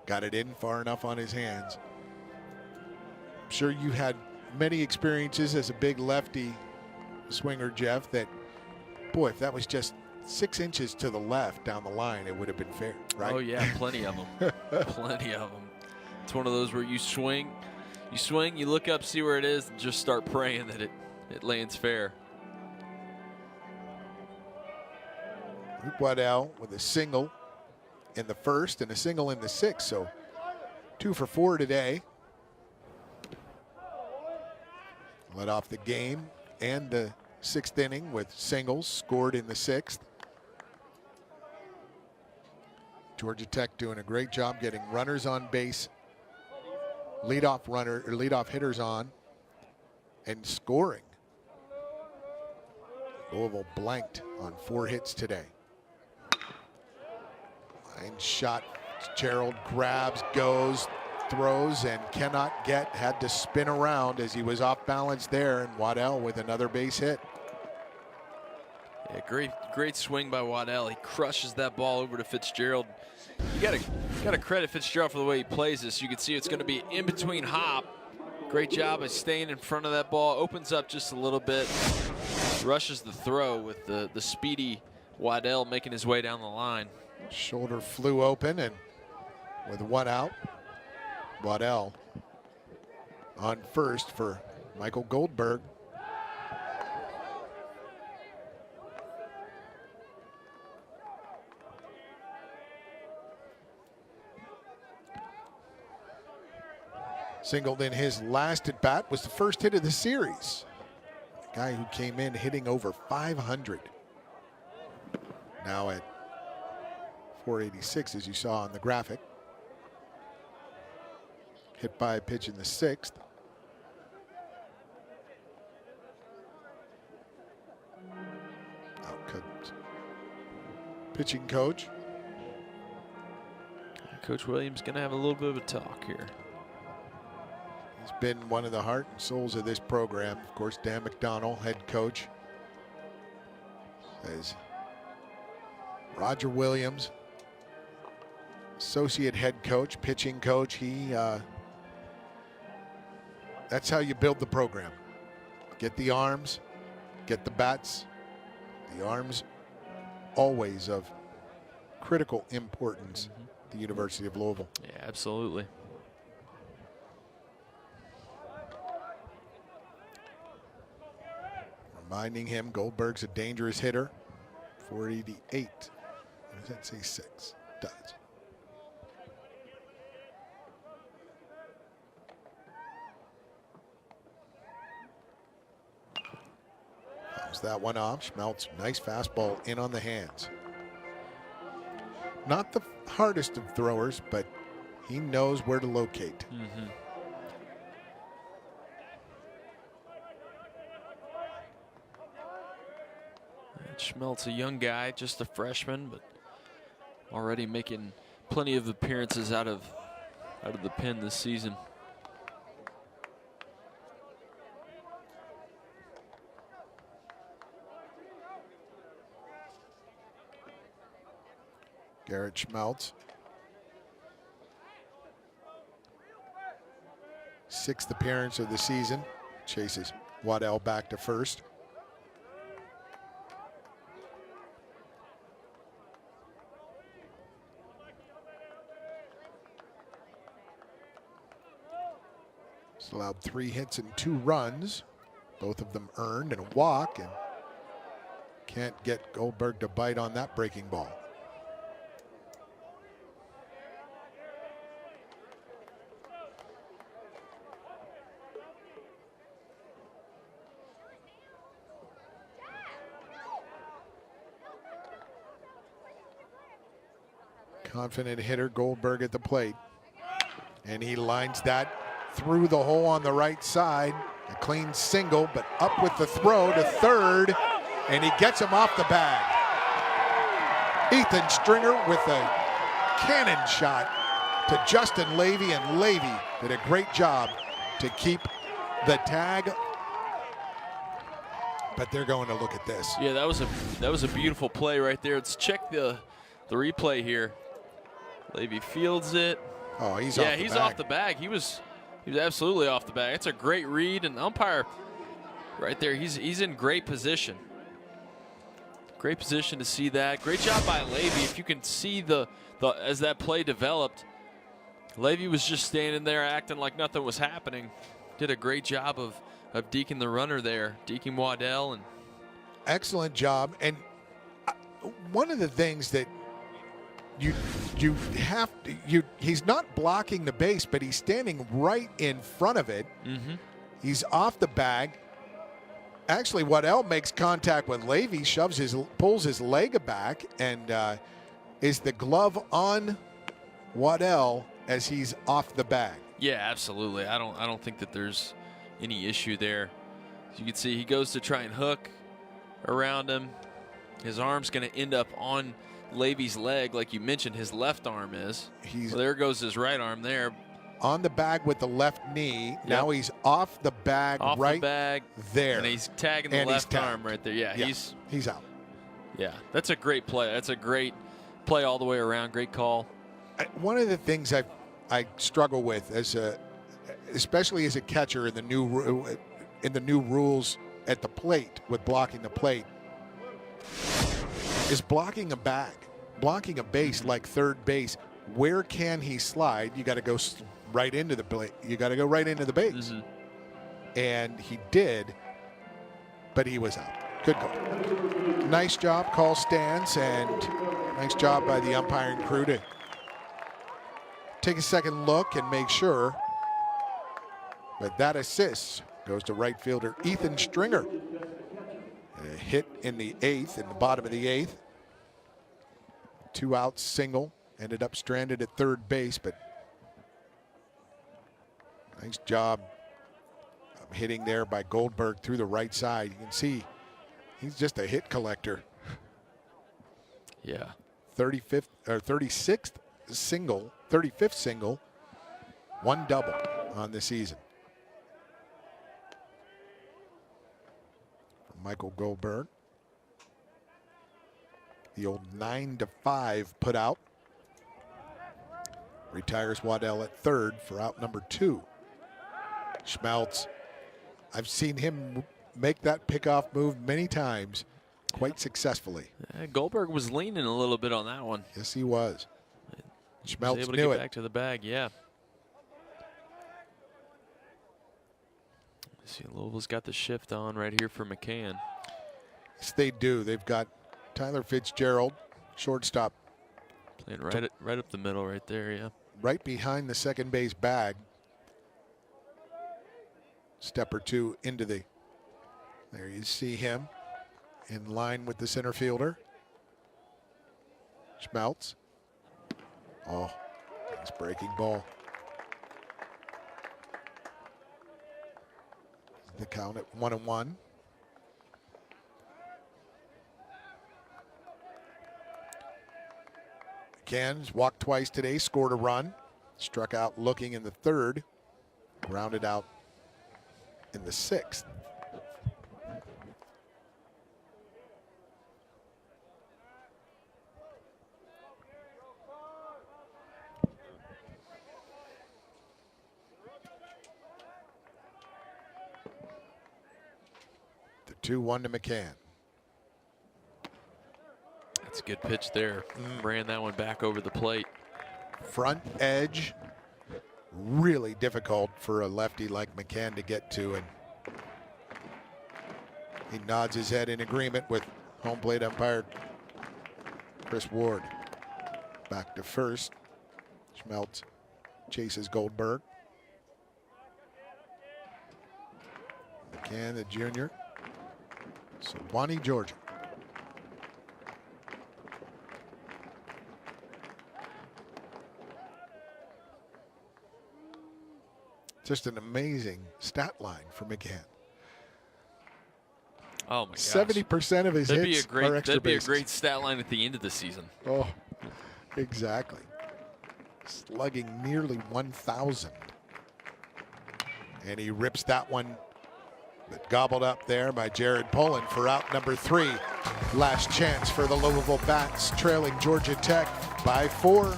S1: Got it in far enough on his hands. I'm sure you had many experiences as a big lefty swinger, Jeff, that, boy, if that was just 6 inches to the left down the line, it would have been fair, right?
S2: Oh, yeah, plenty of them. Plenty of them. It's one of those where you swing, you look up, see where it is, and just start praying that it lands fair.
S1: Waddell with a single in the first and a single in the sixth, so 2 for 4 today. Led off the game and the 6th inning with singles, scored in the 6th. Georgia Tech doing a great job getting runners on base, leadoff hitters on, and scoring. Louisville blanked on 4 hits today. Line shot, Gerald grabs, goes, throws, and cannot get, had to spin around as he was off balance there, and Waddell with another base hit.
S2: Yeah, great swing by Waddell. He crushes that ball over to Fitzgerald. You gotta credit Fitzgerald for the way he plays this. You can see it's going to be in between hop. Great job of staying in front of that ball. Opens up just a little bit. Rushes the throw with the speedy Waddell making his way down the line.
S1: Shoulder flew open, and with 1 out, Waddell on first for Michael Goldberg. Singled in his last at bat, was the first hit of the series. A guy who came in hitting over 500. Now at 486, as you saw on the graphic. Hit by a pitch in the 6th. Out comes pitching coach.
S2: Coach Williams going to have a little bit of a talk here.
S1: He's been one of the heart and souls of this program. Of course, Dan McDonnell, head coach. As Roger Williams, associate head coach, pitching coach. That's how you build the program. Get the arms, get the bats. The arms always of critical importance at the University of Louisville.
S2: Yeah, absolutely.
S1: Reminding him Goldberg's a dangerous hitter. 488. Or does that say 6? It does. Fouls that one off. Schmeltz, nice fastball in on the hands. Not the hardest of throwers, but he knows where to locate.
S2: Schmeltz, a young guy, just a freshman, but already making plenty of appearances out of the pen this season.
S1: Garrett Schmeltz. 6th appearance of the season. Chases Waddell back to first. He's allowed 3 hits and 2 runs, both of them earned, and a walk, and can't get Goldberg to bite on that breaking ball. Confident hitter Goldberg at the plate, and he lines that through the hole on the right side. A clean single, but up with the throw to third, and he gets him off the bag. Ethan Stringer with a cannon shot to Justin Levy, and Levy did a great job to keep the tag. But they're going to look at this.
S2: Yeah, that was a beautiful play right there. Let's check the replay here. Levy fields it.
S1: Oh, he's
S2: off the bag. He was absolutely off the bag. It's a great read, and umpire right there. He's in great position. Great position to see that. Great job by Levy. If you can see the as that play developed, Levy was just standing there acting like nothing was happening. Did a great job of deking the runner there, deking Waddell, and
S1: excellent job. And one of the things that you have to, he's not blocking the base, but he's standing right in front of it.
S2: Mm-hmm.
S1: He's off the bag. Actually, Waddell makes contact with Levy, pulls his leg back, and is the glove on Waddell as he's off the bag?
S2: Yeah, absolutely. I don't think that there's any issue there. As you can see, he goes to try and hook around him. His arm's going to end up on Levy's leg, like you mentioned. His left arm is. Well, there goes his right arm there.
S1: On the bag with the left knee. Yep. Now he's off the bag, there.
S2: And he's tagging the left arm right there. Yeah,
S1: he's out.
S2: Yeah, that's a great play. That's a great play all the way around. Great call.
S1: One of the things I struggle with, especially as a catcher in the new rules at the plate with blocking the plate, is blocking a bag, blocking a base like third base. Where can he slide? You got to go right into the plate. You got to go right into the base.
S2: Mm-hmm.
S1: And he did, but he was out. Good call. Nice job, call stands, and nice job by the umpiring crew to take a second look and make sure. But that assist goes to right fielder Ethan Stringer. A hit in the eighth, in the bottom of the eighth. 2 outs single. Ended up stranded at third base, but nice job of hitting there by Goldberg through the right side. You can see he's just a hit collector.
S2: Yeah.
S1: 35th or 36th single, 35th single, 1 double on the season. From Michael Goldberg. The old 9-5 put out. Retires Waddell at third for out number 2. Schmeltz, I've seen him make that pickoff move many times, quite successfully.
S2: Goldberg was leaning a little bit on that one.
S1: Yes, he was. Schmeltz
S2: able to
S1: knew
S2: get
S1: it.
S2: Back to the bag, yeah. Let's see, Louisville's got the shift on right here for McCann.
S1: Yes, they do. They've got Tyler Fitzgerald, shortstop.
S2: Playing right up the middle right there, yeah.
S1: Right behind the second base bag. Step or two into the, there you see him in line with the center fielder. Schmeltz. Oh, nice breaking ball. The count at 1-1. McCann's walked twice today, scored a run, struck out looking in the third, grounded out in the sixth. The 2-1 to McCann.
S2: That's a good pitch there. Ran that one back over the plate.
S1: Front edge, really difficult for a lefty like McCann to get to, and he nods his head in agreement with home plate umpire Chris Ward. Back to first. Schmeltz chases Goldberg. McCann, the junior. Sewanee, Georgia. Just an amazing stat line for McCann.
S2: Oh my gosh.
S1: 70% of his hits are extra
S2: That'd be a
S1: bases.
S2: great stat line at the end of the season.
S1: Oh, exactly. Slugging nearly 1,000. And he rips that one, but gobbled up there by Jared Pullen for out number 3. Last chance for the Louisville Bats, trailing Georgia Tech by 4.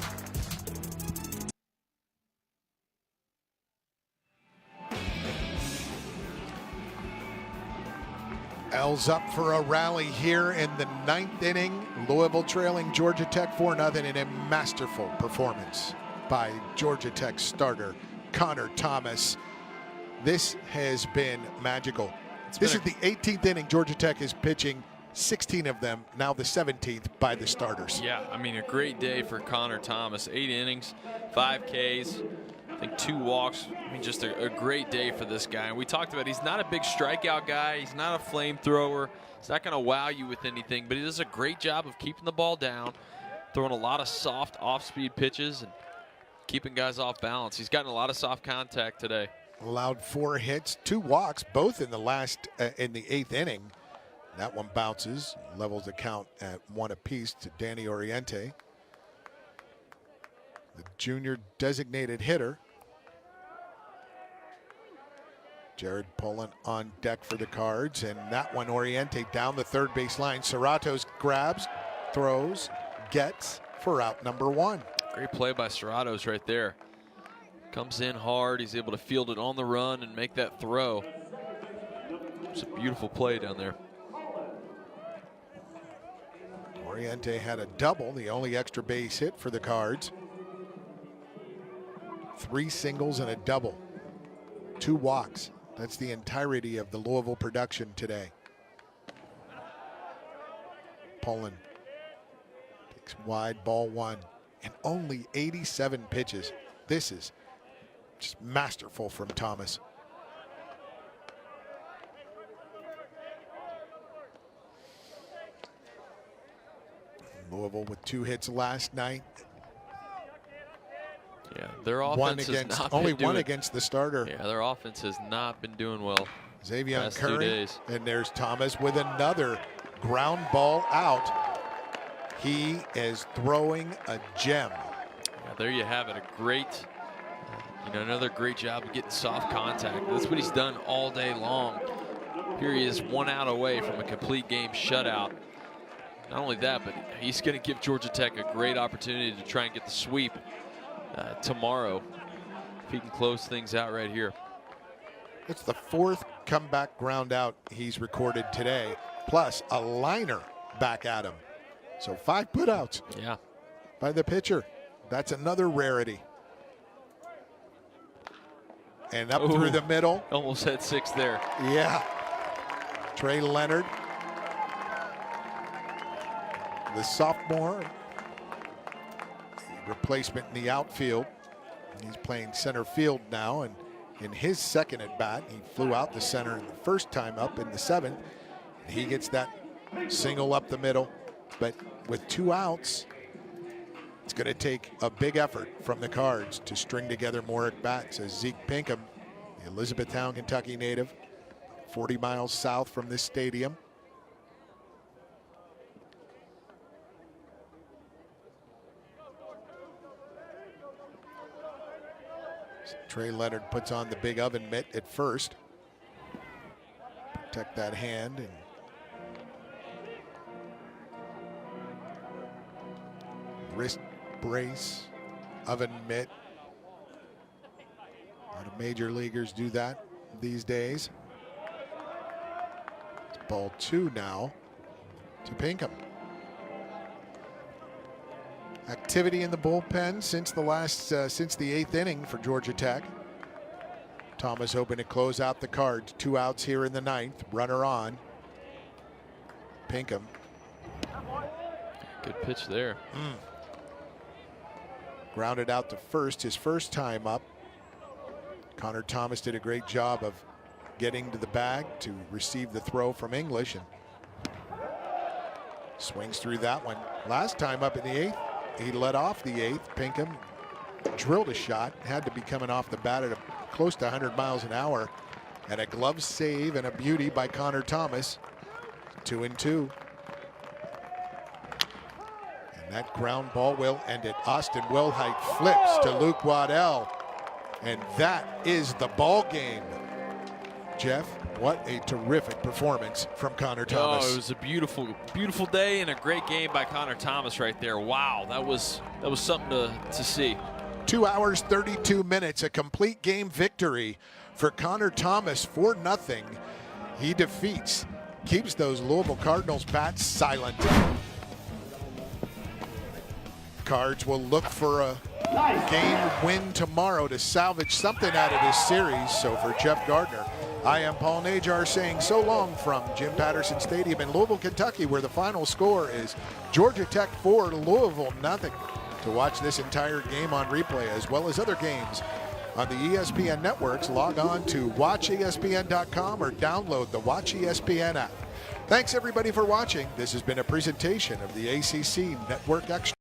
S1: L's up for a rally here in the 9th inning. Louisville trailing Georgia Tech 4-0 in a masterful performance by Georgia Tech starter Connor Thomas. This has been magical. This is the 18th inning Georgia Tech is pitching 16 of them, now the 17th, by the starters.
S2: Yeah, I mean, a great day for Connor Thomas. 8 innings, 5 Ks, I think 2 walks. I mean, just a great day for this guy. And we talked about he's not a big strikeout guy. He's not a flamethrower. He's not going to wow you with anything, but he does a great job of keeping the ball down, throwing a lot of soft off-speed pitches and keeping guys off balance. He's gotten a lot of soft contact today.
S1: Allowed 4 hits, 2 walks, both in the in the 8th inning. That one bounces, levels the count at 1 apiece to Danny Oriente, the junior designated hitter. Jared Pullen on deck for the Cards, and that one Oriente down the third base line. Serratos grabs, throws, gets for out number 1.
S2: Great play by Serratos right there. Comes in hard. He's able to field it on the run and make that throw. It's a beautiful play down there.
S1: Oriente had a double, the only extra base hit for the Cards. 3 singles and a double. 2 walks. That's the entirety of the Louisville production today. Pullen takes wide, ball 1, and only 87 pitches. This is just masterful from Thomas. Louisville with 2 hits last night.
S2: Yeah, their offense has not been
S1: only
S2: doing,
S1: one against the starter.
S2: Yeah, their offense has not been doing well.
S1: Xavier
S2: past 2
S1: Curry,
S2: days.
S1: and there's Thomas with another ground ball out. He is throwing a gem.
S2: Yeah, there you have it. A great, another great job of getting soft contact. That's what he's done all day long. Here he is 1 out away from a complete game shutout. Not only that, but he's going to give Georgia Tech a great opportunity to try and get the sweep tomorrow if he can close things out right here.
S1: It's the 4th comeback ground out he's recorded today, plus a liner back at him. So 5 putouts by the pitcher. That's another rarity. And up through the middle.
S2: Almost had 6 there.
S1: Yeah. Trey Leonard, the sophomore, replacement in the outfield. He's playing center field now, and in his second at bat, he flew out the center the first time up in the 7th. He gets that single up the middle, but with 2 outs, it's going to take a big effort from the Cards to string together more at bats, as Zeke Pinkham, the Elizabethtown, Kentucky native, 40 miles south from this stadium. Trey Leonard puts on the big oven mitt at first. Protect that hand. And wrist brace, oven mitt. A lot of major leaguers do that these days. It's ball 2 now to Pinkham. Activity in the bullpen since the 8th inning for Georgia Tech. Thomas hoping to close out the Cards. 2 outs here in the 9th. Runner on. Pinkham.
S2: Good pitch there.
S1: Grounded out to first, his first time up. Connor Thomas did a great job of getting to the bag to receive the throw from English, and swings through that one. Last time up in the 8th, he led off the 8th. Pinkham drilled a shot, had to be coming off the bat at close to 100 miles an hour, and a glove save and a beauty by Connor Thomas. 2-2. And that ground ball will end it. Austin Wilhite flips to Luke Waddell, and that is the ball game. Jeff, what a terrific performance from Connor Thomas.
S2: Oh, it was a beautiful, beautiful day and a great game by Connor Thomas right there. Wow, that was something to see.
S1: 2 hours, 32 minutes, a complete game victory for Connor Thomas, 4-0. He keeps those Louisville Cardinals bats silent. Cards will look for a game win tomorrow to salvage something out of this series. So for Jeff Gardner I am Paul Najar saying so long from Jim Patterson Stadium in Louisville, Kentucky, where the final score is Georgia Tech 4, Louisville nothing. To watch this entire game on replay as well as other games on the ESPN networks, log on to watchespn.com or download the Watch ESPN app. Thanks everybody for watching. This has been a presentation of the ACC Network Extra.